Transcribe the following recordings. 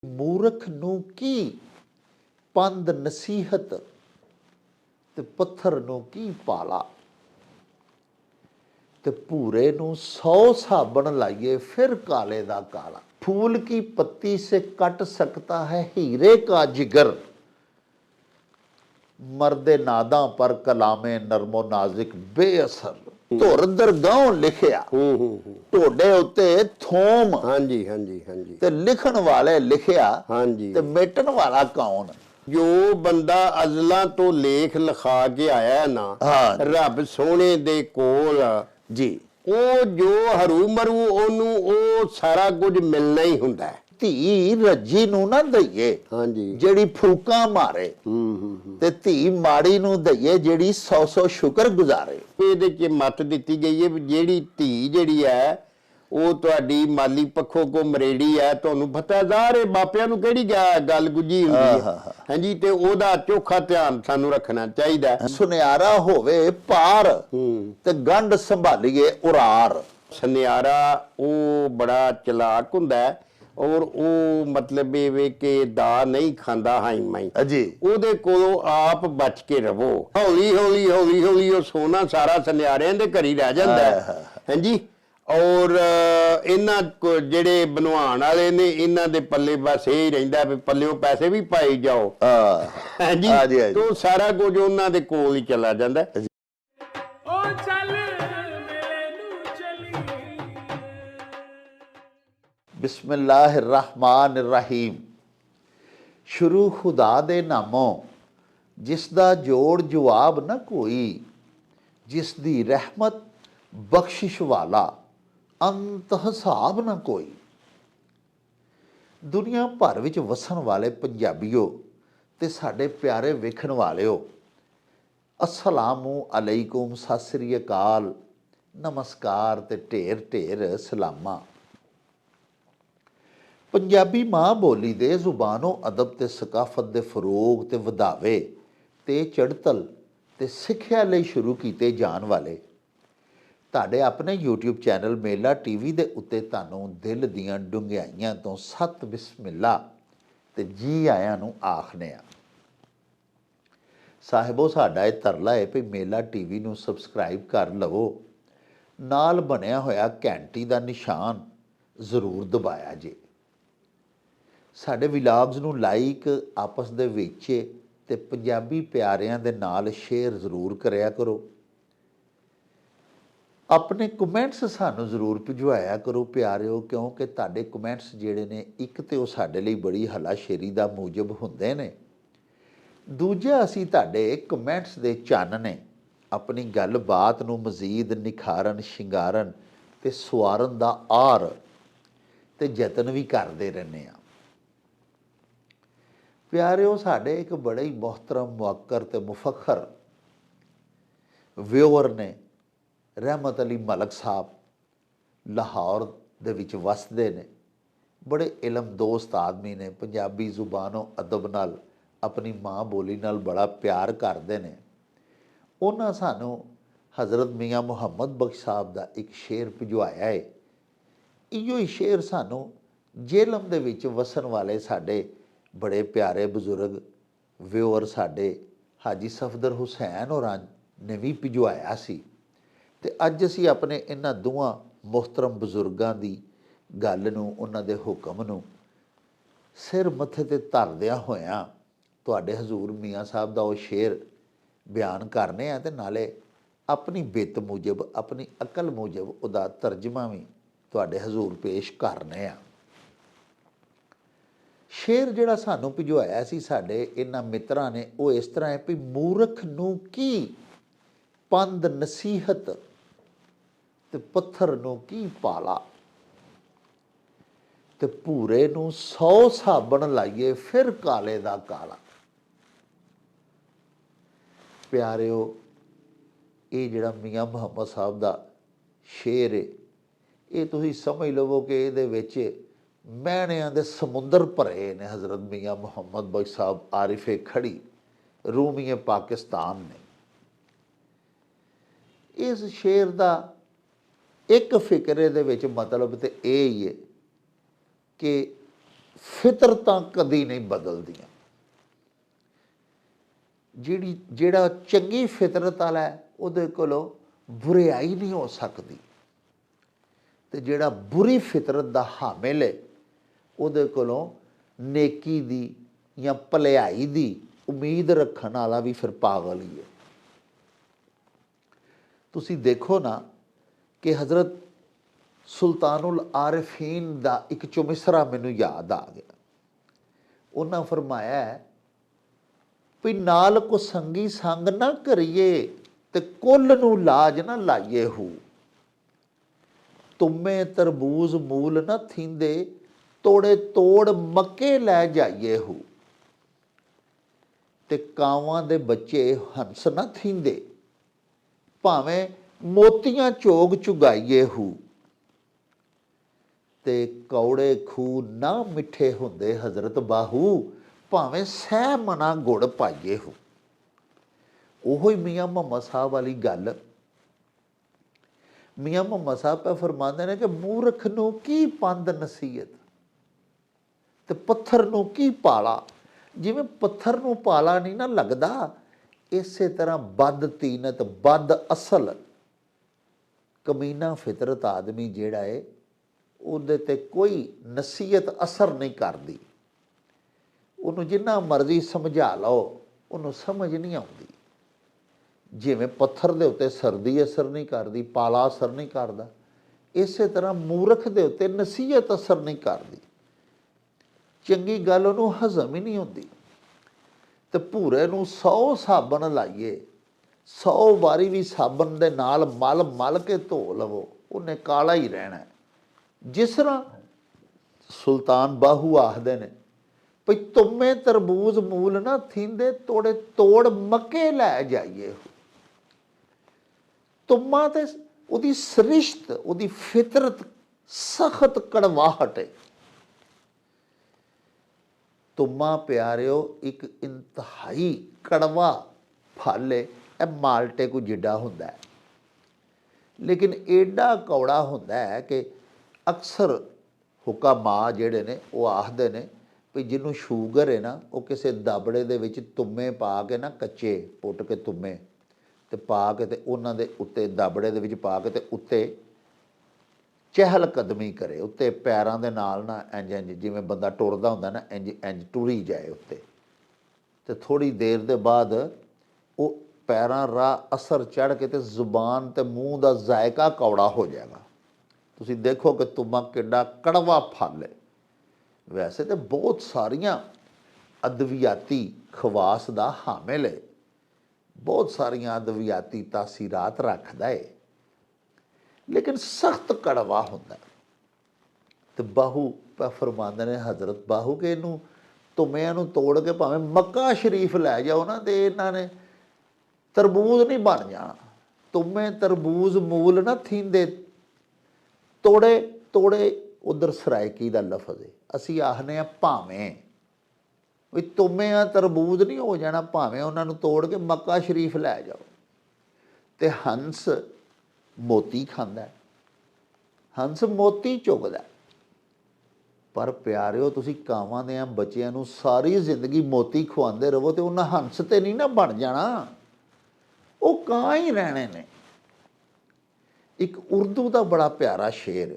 ਮੂਰਖ ਨੂੰ ਕੀ ਪੰਦ ਨਸੀਹਤ ਤੇ ਪੱਥਰ ਨੂੰ ਕੀ ਪਾਲਾ ਤੇ ਭੂਰੇ ਨੂੰ 100 ਸਾਬਣ ਲਾइए फिर काले दा काला। फूल की पत्ती से कट सकता है हीरे का जिगर, मर्दे नादा पर कलामे नरमो नाजिक बेअसर। ਧੁਰ ਦਰਗਾਹੋਂ ਲਿਖਿਆ ਢੋਡੇ ਉੱਤੇ ਥੋਮ ਹਾਂਜੀ ਹਾਂਜੀ ਹਾਂਜੀ ਤੇ ਲਿਖਣ ਵਾਲੇ ਲਿਖਿਆ ਹਾਂਜੀ ਤੇ ਮੇਟਣ ਵਾਲਾ ਕੌਣ? ਜੋ ਬੰਦਾ ਅਜ਼ਲਾਂ ਤੋਂ ਲੇਖ ਲਿਖਾ ਕੇ ਆਇਆ ਨਾ ਰੱਬ ਸੋਹਣੇ ਦੇ ਕੋਲ ਜੀ, ਉਹ ਜੋ हरू ਮਰੂ ਉਹਨੂੰ ਉਹ ਸਾਰਾ ਕੁਝ ਮਿਲਣਾ ਹੀ ਹੁੰਦਾ ਹੈ। ਧੀ ਰੱਜੀ ਨੂੰ ਨਾ ਦਈਏ ਹਾਂਜੀ ਜਿਹੜੀ ਫੂਕਾਂ ਮਾਰੇ, ਤੇ ਧੀ ਮਾੜੀ ਨੂੰ ਦਈਏ ਜਿਹੜੀ 100 ਸ਼ੁਕਰ ਗੁਜ਼ਾਰੇ। ਇਹਦੇ ਚ ਮੱਤ ਦਿੱਤੀ ਗਈ ਹੈ ਵੀ ਜਿਹੜੀ ਧੀ ਜਿਹੜੀ ਹੈ ਉਹ ਤੁਹਾਡੀ ਮਾਲੀ ਪੱਖੋਂ ਕੋ ਮਰੇੜੀ ਹੈ, ਤੁਹਾਨੂੰ ਪਤਾ ਜ਼ਾਹਰ ਬਾਪਿਆਂ ਨੂੰ ਕਿਹੜੀ ਗੱਲ ਗੁੱਜੀ ਹੁੰਦੀ ਹੈ ਹਾਂਜੀ, ਤੇ ਉਹਦਾ ਚੋਖਾ ਧਿਆਨ ਸਾਨੂੰ ਰੱਖਣਾ ਚਾਹੀਦਾ। ਸੁਨਿਆਰਾ ਹੋਵੇ ਪਾਰ ਤੇ ਗੰਢ ਸੰਭਾਲੀਏ ਉਰਾਰ। ਸੁਨਿਆਰਾ ਉਹ ਬੜਾ ਚਲਾਕ ਹੁੰਦਾ ਹੈ ਔਰ ਉਹ ਮਤਲਬ ਇਹ ਵੇ ਕਿ ਦਾ ਨਹੀਂ ਖਾਂਦਾ ਹਾਈ ਮਾਈ ਜੀ, ਉਹਦੇ ਕੋਲੋਂ ਆਪ ਬਚ ਕੇ ਰਵੋ। ਹੌਲੀ ਹੌਲੀ ਹੌਲੀ ਹੌਲੀ ਉਹ ਸੋਨਾ ਸਾਰਾ ਸੁਨਿਆਰਿਆਂ ਦੇ ਘਰ ਹੀ ਰਹਿ ਜਾਂਦਾ ਹੈ ਹਾਂਜੀ। ਔਰ ਇਹਨਾਂ ਜਿਹੜੇ ਬਣਵਾਉਣ ਵਾਲੇ ਨੇ ਇਹਨਾਂ ਦੇ ਪੱਲੇ ਬਸ ਇਹ ਹੀ ਰਹਿੰਦਾ ਵੀ ਪੱਲਿਓਂ ਪੈਸੇ ਵੀ ਪਾਈ ਜਾਓ ਹਾਂਜੀ, ਤੋਂ ਸਾਰਾ ਕੁਝ ਉਹਨਾਂ ਦੇ ਕੋਲ ਹੀ ਚਲਾ ਜਾਂਦਾ। ਬਿਸਮਿल्लाहिर्रहमानिर्रहीम। शुरू खुदा दे नामों जिसदा जोड़ जवाब न कोई, जिसदी रहमत बख्शिश वाला अंत हिसाब न कोई। दुनिया भर विच वसन वाले पंजाबियों ते साडे प्यारे वेखण वालिओ, अस्सलामु अलैकुम, सत श्री अकाल, नमस्कार ते ढेर ढेर सलामा। पंजाबी माँ बोली दे जुबानों अदब ते सकाफत दे फरोग ते वधावे ते चढ़तल ते सिक्ख्या लई शुरू कीते जाण वाले तुहाडे अपने यूट्यूब चैनल मेला टीवी दे उत्ते तुहानूं दिल दीआं डुंगियाइयां तो सत बिस्मिल्ला ते जी आयां नूं आखने आ। साहिबो साडा इह तरला है भी मेला टीवी नूं सबसक्राइब कर लवो, नाल बनिया होया घंटी दा निशान जरूर दबाया जे। ਸਾਡੇ ਵਿਲਾਗਸ ਨੂੰ ਲਾਈਕ ਆਪਸ ਦੇ ਵਿੱਚ ਤੇ ਪੰਜਾਬੀ ਪਿਆਰਿਆਂ ਦੇ ਨਾਲ ਸ਼ੇਅਰ ਜ਼ਰੂਰ ਕਰਿਆ ਕਰੋ। ਆਪਣੇ ਕਮੈਂਟਸ ਸਾਨੂੰ ਜ਼ਰੂਰ ਭਿਜਵਾਇਆ ਕਰੋ ਪਿਆਰਿਓ, ਕਿਉਂਕਿ ਤੁਹਾਡੇ ਕਮੈਂਟਸ ਜਿਹੜੇ ਨੇ ਇੱਕ ਤੇ ਉਹ ਸਾਡੇ ਲਈ ਬੜੀ ਹਲਾਸ਼ੇਰੀ ਦਾ ਮੂਜਬ ਹੁੰਦੇ ਨੇ, ਦੂਜਾ ਅਸੀਂ ਤੁਹਾਡੇ ਕਮੈਂਟਸ ਦੇ ਚੰਨ ਨੇ ਆਪਣੀ ਗੱਲਬਾਤ ਨੂੰ ਮਜ਼ੀਦ ਨਿਖਾਰਨ ਸ਼ਿੰਗਾਰਨ ਤੇ ਸਵਾਰਨ ਦਾ ਆਰ ਤੇ ਯਤਨ ਵੀ ਕਰਦੇ ਰਹਿੰਦੇ ਆ। प्यारिओ साढ़े एक बड़े ही मोहतरम मुअक्कर ते मुफखर व्यूअर ने रहमत अली मलक साहब लाहौर दे विच वसदे ने, बड़े इलम दोस्त आदमी ने, पंजाबी जुबानों अदब नाल अपनी माँ बोली नाल बड़ा प्यार करते हैं। उन्हां सानू हज़रत मियाँ मुहम्मद बख्श साहब का एक शेर भिजवाया है। इहो ही शेर सानू जेलम दे विच वसन वाले साडे बड़े प्यारे बजुर्ग व्यूअर साडे हाजी सफदर हुसैन होरां ने भी भिजवाया सी, ते अज असीं अपने इन्हां दोवां मोहतरम बजुर्गां दी गल नूं, उन्हां दे हुक्म नूं सिर मत्थे ते धरदिआं होइआं तुहाडे हजूर मियाँ साहब दा ओह शेर बयान करने आ, ते नाले अपनी बित मूजब अपनी अकल मूजब उहदा तर्जमा भी तुहाडे हजूर पेश करने आ। शेर जिहड़ा सानू भिजवाया सी साडे इन्हां मित्रां ने, वो इस तरह है भी मूर्ख नूं की पंद नसीहत ते पत्थर नूं की पाला, ते भूरे नूं 100 साबण लाइए फिर काले दा काला। प्यारिओ ये जिहड़ा मियाँ मुहम्मद साहब दा शेर है, ये तुसीं समझ लवो कि इहदे विच महणियां दे समुंदर भरे ने। हज़रत मियाँ मुहम्मद बख्श साहब आरिफे खड़ी रूमीए पाकिस्तान ने। इस शेर का एक फिक्रे दे विच मतलब तो यह ही है कि ਫਿਤਰਤਾਂ ਕਦੀ ਨਹੀਂ ਬਦਲਦੀਆਂ। ਜਿਹੜਾ ਚੰਗੀ ਫਿਤਰਤ ਵਾਲਾ ਹੈ ਉਹਦੇ ਕੋਲੋਂ ਬੁਰਿਆਈ ਨਹੀਂ ਹੋ ਸਕਦੀ, ਤੇ ਜਿਹੜਾ ਬੁਰੀ ਫਿਤਰਤ ਦਾ ਹਾਮਿਲ ਹੈ ਉਹਦੇ ਕੋਲੋਂ ਨੇਕੀ ਦੀ ਜਾਂ ਭਲਾਈ ਦੀ ਉਮੀਦ ਰੱਖਣ ਵਾਲਾ ਵੀ ਫਿਰ ਪਾਗਲ ਹੀ ਹੈ। ਤੁਸੀਂ ਦੇਖੋ ਨਾ ਕਿ ਹਜ਼ਰਤ ਸੁਲਤਾਨੁਲ ਆਰਿਫੀਨ ਦਾ ਇੱਕ ਚੁਮਿਸਰਾ ਮੈਨੂੰ ਯਾਦ ਆ ਗਿਆ। ਉਹਨਾਂ ਫਰਮਾਇਆ ਹੈ ਵੀ ਨਾਲ ਕੋ ਸੰਗੀ ਸੰਗ ਨਾ ਕਰੀਏ ਤੇ ਕੁੱਲ ਨੂੰ ਲਾਜ ਨਾ ਲਾਈਏ ਹੂ, ਤੁਮੇ ਤਰਬੂਜ਼ ਮੂਲ ਨਾ ਥੀਂਦੇ ਤੋੜੇ ਤੋੜ ਮੱਕੇ ਲੈ ਜਾਈਏ ਹੂ, ਤੇ ਕਾਵਾਂ ਦੇ ਬੱਚੇ ਹੰਸ ਨਾ ਥੀਂਦੇ ਭਾਵੇਂ ਮੋਤੀਆਂ ਚੋਗ ਚੁਗਾਈਏ ਹੂ, ਤੇ ਕੌੜੇ ਖੂਹ ਨਾ ਮਿੱਠੇ ਹੁੰਦੇ ਹਜ਼ਰਤ ਬਾਹੂ ਭਾਵੇਂ ਸਹਿ ਮਨਾ ਗੁੜ ਪਾਈਏ ਹੋ। ਉਹੀ ਮੀਆਂ ਮੁਹੰਮਦ ਸਾਹਿਬ ਵਾਲੀ ਗੱਲ। ਮੀਆਂ ਮੁਹੰਮਦ ਸਾਹਿਬ ਪਾ ਫਰਮਾਉਂਦੇ ਨੇ ਕਿ ਮੂਰਖ ਨੂੰ ਕੀ ਪੰਦ ਨਸੀਹਤ ਤੇ ਪੱਥਰ ਨੂੰ ਕੀ ਪਾਲਾ। ਜਿਵੇਂ ਪੱਥਰ ਨੂੰ ਪਾਲਾ ਨਹੀਂ ਨਾ ਲੱਗਦਾ, ਇਸੇ ਤਰ੍ਹਾਂ ਬਦ ਤੀਨਤ ਬਦ ਅਸਲ ਕਮੀਨਾ ਫਿਤਰਤ ਆਦਮੀ ਜਿਹੜਾ ਹੈ ਉਹਦੇ ਤੇ ਕੋਈ ਨਸੀਹਤ ਅਸਰ ਨਹੀਂ ਕਰਦੀ। ਉਹਨੂੰ ਜਿੰਨਾ ਮਰਜ਼ੀ ਸਮਝਾ ਲਓ ਉਹਨੂੰ ਸਮਝ ਨਹੀਂ ਆਉਂਦੀ। ਜਿਵੇਂ ਪੱਥਰ ਦੇ ਉੱਤੇ ਸਰਦੀ ਅਸਰ ਨਹੀਂ ਕਰਦੀ, ਪਾਲਾ ਅਸਰ ਨਹੀਂ ਕਰਦਾ, ਇਸੇ ਤਰ੍ਹਾਂ ਮੂਰਖ ਦੇ ਉੱਤੇ ਨਸੀਹਤ ਅਸਰ ਨਹੀਂ ਕਰਦੀ। ਚੰਗੀ ਗੱਲ ਉਹਨੂੰ ਹਜ਼ਮ ਹੀ ਨਹੀਂ ਹੁੰਦੀ। ਤੇ ਭੂਰੇ ਨੂੰ 100 ਸਾਬਣ ਲਾਈਏ, 100 ਵਾਰੀ ਵੀ ਸਾਬਣ ਦੇ ਨਾਲ ਮਲ ਮਲ ਕੇ ਧੋ ਲਵੋ, ਉਹਨੇ ਕਾਲਾ ਹੀ ਰਹਿਣਾ। ਜਿਸ ਤਰ੍ਹਾਂ ਸੁਲਤਾਨ ਬਾਹੂ ਆਖਦੇ ਨੇ ਭਈ ਤੁਮੇ ਤਰਬੂਜ਼ ਮੂਲ ਨਾ ਥੀਂਦੇ ਤੋੜੇ ਤੋੜ ਮੱਕੇ ਲੈ ਜਾਈਏ। ਤੁਮਾ ਤੇ ਉਹਦੀ ਸ੍ਰਿਸ਼ਟ, ਉਹਦੀ ਫਿਤਰਤ ਸਖਤ ਕੜਵਾਹਟ ਹੈ। ਤੁਮਾ ਪਿਆਰਿਓ ਇੱਕ ਇੰਤਹਾਈ ਕੜਵਾ ਫਲ ਹੈ। ਇਹ ਮਾਲਟੇ ਕੋ ਜਿੱਡਾ ਹੁੰਦਾ ਹੈ, ਲੇਕਿਨ ਏਡਾ ਕੌੜਾ ਹੁੰਦਾ ਹੈ ਕਿ ਅਕਸਰ ਹੁਕਾਮਾ ਜਿਹੜੇ ਨੇ ਉਹ ਆਖਦੇ ਨੇ ਵੀ ਜਿਹਨੂੰ ਸ਼ੂਗਰ ਹੈ ਨਾ, ਉਹ ਕਿਸੇ ਦਾਬੜੇ ਦੇ ਵਿੱਚ ਤੁੰਮੇ ਪਾ ਕੇ ਨਾ, ਕੱਚੇ ਪੁੱਟ ਕੇ ਤੁੰਮੇ ਤੇ ਪਾ ਕੇ ਤੇ ਉਹਨਾਂ ਦੇ ਉੱਤੇ ਦਾਬੜੇ ਦੇ ਵਿੱਚ ਪਾ ਕੇ ਤੇ ਉੱਤੇ ਚਹਿਲ ਕਦਮੀ ਕਰੇ, ਉੱਤੇ ਪੈਰਾਂ ਦੇ ਨਾਲ ਨਾ ਇੰਝ ਇੰਝ ਜਿਵੇਂ ਬੰਦਾ ਟੁਰਦਾ ਹੁੰਦਾ ਨਾ, ਇੰਝ ਇੰਝ ਟੁਰੀ ਜਾਏ ਉੱਤੇ, ਤੇ ਥੋੜ੍ਹੀ ਦੇਰ ਦੇ ਬਾਅਦ ਉਹ ਪੈਰਾਂ ਰਾਹ ਅਸਰ ਚੜ੍ਹ ਕੇ ਤੇ ਜ਼ੁਬਾਨ ਤੇ ਮੂੰਹ ਦਾ ਜ਼ਾਇਕਾ ਕੌੜਾ ਹੋ ਜਾਏਗਾ। ਤੁਸੀਂ ਦੇਖੋ ਕਿ ਤੁੰਮਾ ਕਿੱਡਾ ਕੜਵਾ ਫਲ ਹੈ। ਵੈਸੇ ਤਾਂ ਬਹੁਤ ਸਾਰੀਆਂ ਅਦਵਿਆਤੀ ਖਵਾਸ ਦਾ ਹਾਮਿਲ ਹੈ, ਬਹੁਤ ਸਾਰੀਆਂ ਅਦਵਿਆਤੀ ਤਾਸੀਰਾਤ ਰੱਖਦਾ ਹੈ, ਲੇਕਿਨ ਸਖਤ ਕੜਵਾ ਹੁੰਦਾ। ਤੇ ਬਾਹੂ ਫਰਮਾਉਂਦੇ ਨੇ ਹਜ਼ਰਤ ਬਾਹੂ ਕਿ ਇਹਨੂੰ ਤੁੰਮਿਆਂ ਨੂੰ ਤੋੜ ਕੇ ਭਾਵੇਂ ਮੱਕਾ ਸ਼ਰੀਫ ਲੈ ਜਾਓ ਨਾ, ਤੇ ਇਹਨਾਂ ਨੇ ਤਰਬੂਜ਼ ਨਹੀਂ ਬਣ ਜਾਣਾ। ਤੁੰਮੇ ਤਰਬੂਜ਼ ਮੂਲ ਨਾ ਥੀਂਦੇ ਤੋੜੇ ਤੋੜੇ, ਉਧਰ ਸਰਾਇਕੀ ਦਾ ਲਫ਼ਜ਼ ਹੈ। ਅਸੀਂ ਆਖਦੇ ਹਾਂ ਭਾਵੇਂ, ਵੀ ਤੁੰਮਿਆਂ ਤਰਬੂਜ਼ ਨਹੀਂ ਹੋ ਜਾਣਾ, ਭਾਵੇਂ ਉਹਨਾਂ ਨੂੰ ਤੋੜ ਕੇ ਮੱਕਾ ਸ਼ਰੀਫ ਲੈ ਜਾਓ। ਤੇ ਹੰਸ ਮੋਤੀ ਖਾਂਦਾ, ਹੰਸ ਮੋਤੀ ਚੁਗਦਾ। ਪਰ ਪਿਆਰਿਓ ਤੁਸੀਂ ਕਾਵਾਂ ਦੇ ਬੱਚਿਆਂ ਨੂੰ ਸਾਰੀ ਜ਼ਿੰਦਗੀ ਮੋਤੀ ਖਵਾਉਂਦੇ ਰਹੋ ਤੇ ਉਹਨਾਂ ਹੰਸ ਤੇ ਨਹੀਂ ਨਾ ਬਣ ਜਾਣਾ, ਉਹ ਕਾਂ ਹੀ ਰਹਿਣੇ ਨੇ। ਇੱਕ ਉਰਦੂ ਦਾ ਬੜਾ ਪਿਆਰਾ ਸ਼ੇਰ,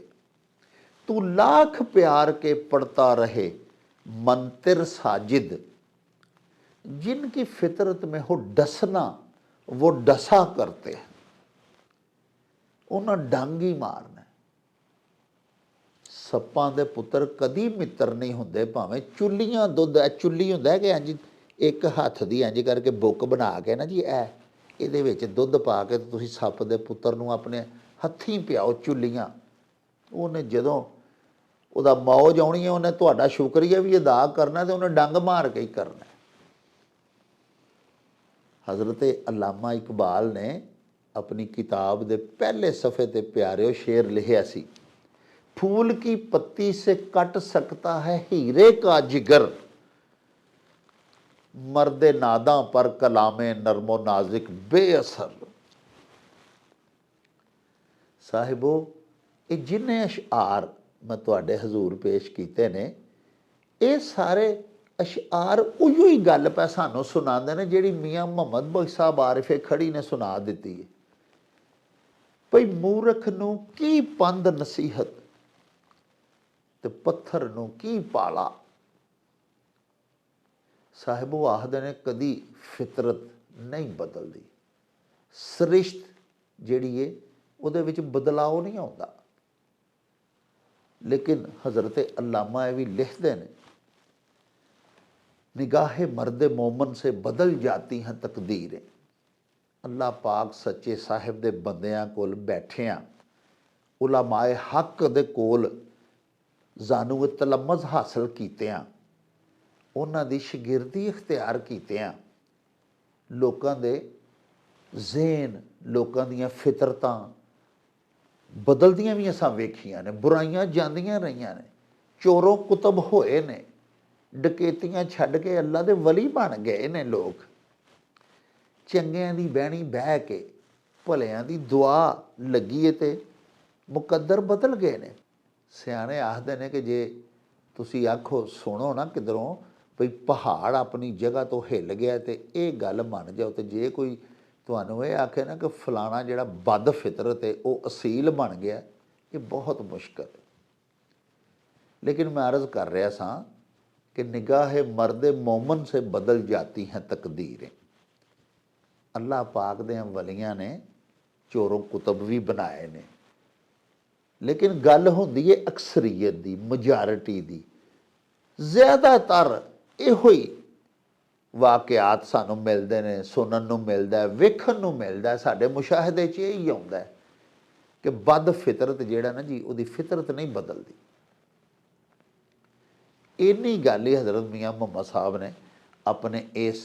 ਤੂੰ ਲਾਖ ਪਿਆਰ ਕੇ ਪੜਤਾ ਰਹੇ ਮੰਤਰ साजिद, जिनकी फितरत में हो डसना वो डसा करते हैं। ਉਹਨਾਂ ਡੰਗ ਹੀ ਮਾਰਨਾ। ਸੱਪਾਂ ਦੇ ਪੁੱਤਰ ਕਦੀ ਮਿੱਤਰ ਨਹੀਂ ਹੁੰਦੇ, ਭਾਵੇਂ ਚੁੱਲੀਆਂ ਦੁੱਧ, ਚੁੱਲੀ ਹੁੰਦਾ ਕਿ ਇੰਝ ਇੱਕ ਹੱਥ ਦੀ ਇੰਝ ਕਰਕੇ ਬੁੱਕ ਬਣਾ ਕੇ ਨਾ ਜੀ, ਇਹਦੇ ਵਿੱਚ ਦੁੱਧ ਪਾ ਕੇ ਤੁਸੀਂ ਸੱਪ ਦੇ ਪੁੱਤਰ ਨੂੰ ਆਪਣੇ ਹੱਥੀਂ ਪਿਆਓ ਚੁੱਲੀਆਂ। ਉਹਨੇ ਜਦੋਂ ਉਹਦਾ ਮੌਜ ਆਉਣੀ ਹੈ, ਉਹਨੇ ਤੁਹਾਡਾ ਸ਼ੁਕਰੀਆ ਵੀ ਅਦਾ ਕਰਨਾ ਤੇ ਉਹਨੇ ਡੰਗ ਮਾਰ ਕੇ ਹੀ ਕਰਨਾ। ਹਜ਼ਰਤ ਅਲਾਮਾ ਇਕਬਾਲ ਨੇ ਆਪਣੀ ਕਿਤਾਬ ਦੇ ਪਹਿਲੇ ਸਫ਼ੇ ਤੇ ਪਿਆਰਿਓ ਸ਼ੇਰ ਲਿਖਿਆ ਸੀ, फूल की पत्ती से कट सकता है हीरे का जिगर, मर्दे नादा पर कलामे नरमो नाजिक बेअसर। साहिबो ये जिन्ने अशार मैं तुहाडे हजूर पेश कीते ने, ਇਹ ਸਾਰੇ ਅਸ਼ਆਰ ਉਹੀਓ ਹੀ ਗੱਲ ਪੈ ਸਾਨੂੰ ਸੁਣਾਉਂਦੇ ਨੇ ਜਿਹੜੀ ਮੀਆਂ ਮੁਹੰਮਦ ਬਖਸ਼ ਸਾਹਿਬ ਆਰਿਫੇ ਖੜੀ ਨੇ ਸੁਣਾ ਦਿੱਤੀ ਹੈ। ਭਈ ਮੂਰਖ ਨੂੰ ਕੀ ਪੰਦ ਨਸੀਹਤ ਤੇ ਪੱਥਰ ਨੂੰ ਕੀ ਪਾਲਾ। ਸਾਹਿਬ ਉਹ ਆਖਦੇ ਨੇ ਕਦੀ ਫਿਤਰਤ ਨਹੀਂ ਬਦਲਦੀ, ਸ੍ਰਿਸ਼ਟ ਜਿਹੜੀ ਹੈ ਉਹਦੇ ਵਿੱਚ ਬਦਲਾਅ ਨਹੀਂ ਆਉਂਦਾ। ਲੇਕਿਨ ਹਜ਼ਰਤ ਅੱਲਾਮਾ ਇਹ ਵੀ ਲਿਖਦੇ ਨੇ, ਨਿਗਾहे मर्द मोमन से बदल जाती हैं तकदीरें। अल्लाह पाक सच्चे साहिब दे बंदियां कोल बैठिया उलमाए हक दे कोल जानू तलमज़ हासिल कीतियां, उन्हां दी शगिरदी इख्तियार कीतियां, लोकां दे ज़हन लोकां दियां फितरतां बदलदियां भी असां वेखियां ने, बुराइयां जांदियां रहियां ने, चोरों कुतब होए ने, डकैतियां छड्ड के अल्लाह दे वली बन गए ने लोग। चंगियां दी बहनी बह के भलियां दी दुआ लगी है ते मुकद्दर बदल गए ने। सियाणे आखदे ने कि जे तुसी आखो सुनो ना किधरों भई पहाड़ अपनी जगह तो हिल गया ते ये गल मन जाओ, ते जे कोई तुहानूं ये आखे ना कि फलाना जिहड़ा बद फितरत है वो असील बन गया, ये बहुत मुश्किल है। लेकिन मैं अर्ज़ कर रहा सां कि निगाह मर्द मोमन से बदल जाती हैं तकदीरें। अल्लाह पाक दे वलियां ने चोरों कुतब भी बनाए ने, लेकिन गल होंदी है अक्सरीयत दी, मजारिटी दी। ज़्यादातर इहो ही वाक़ियात सानूं मिलदे ने, सुनन नूं मिलदा है, वेखण नूं मिलदा है, साडे मुशाहदे च यही आउंदा है कि बद फितरत जिहड़ा ना जी उहदी फितरत नहीं बदलदी। इन्नी गल ही हज़रत मियाँ मुहम्मद साहब ने अपने इस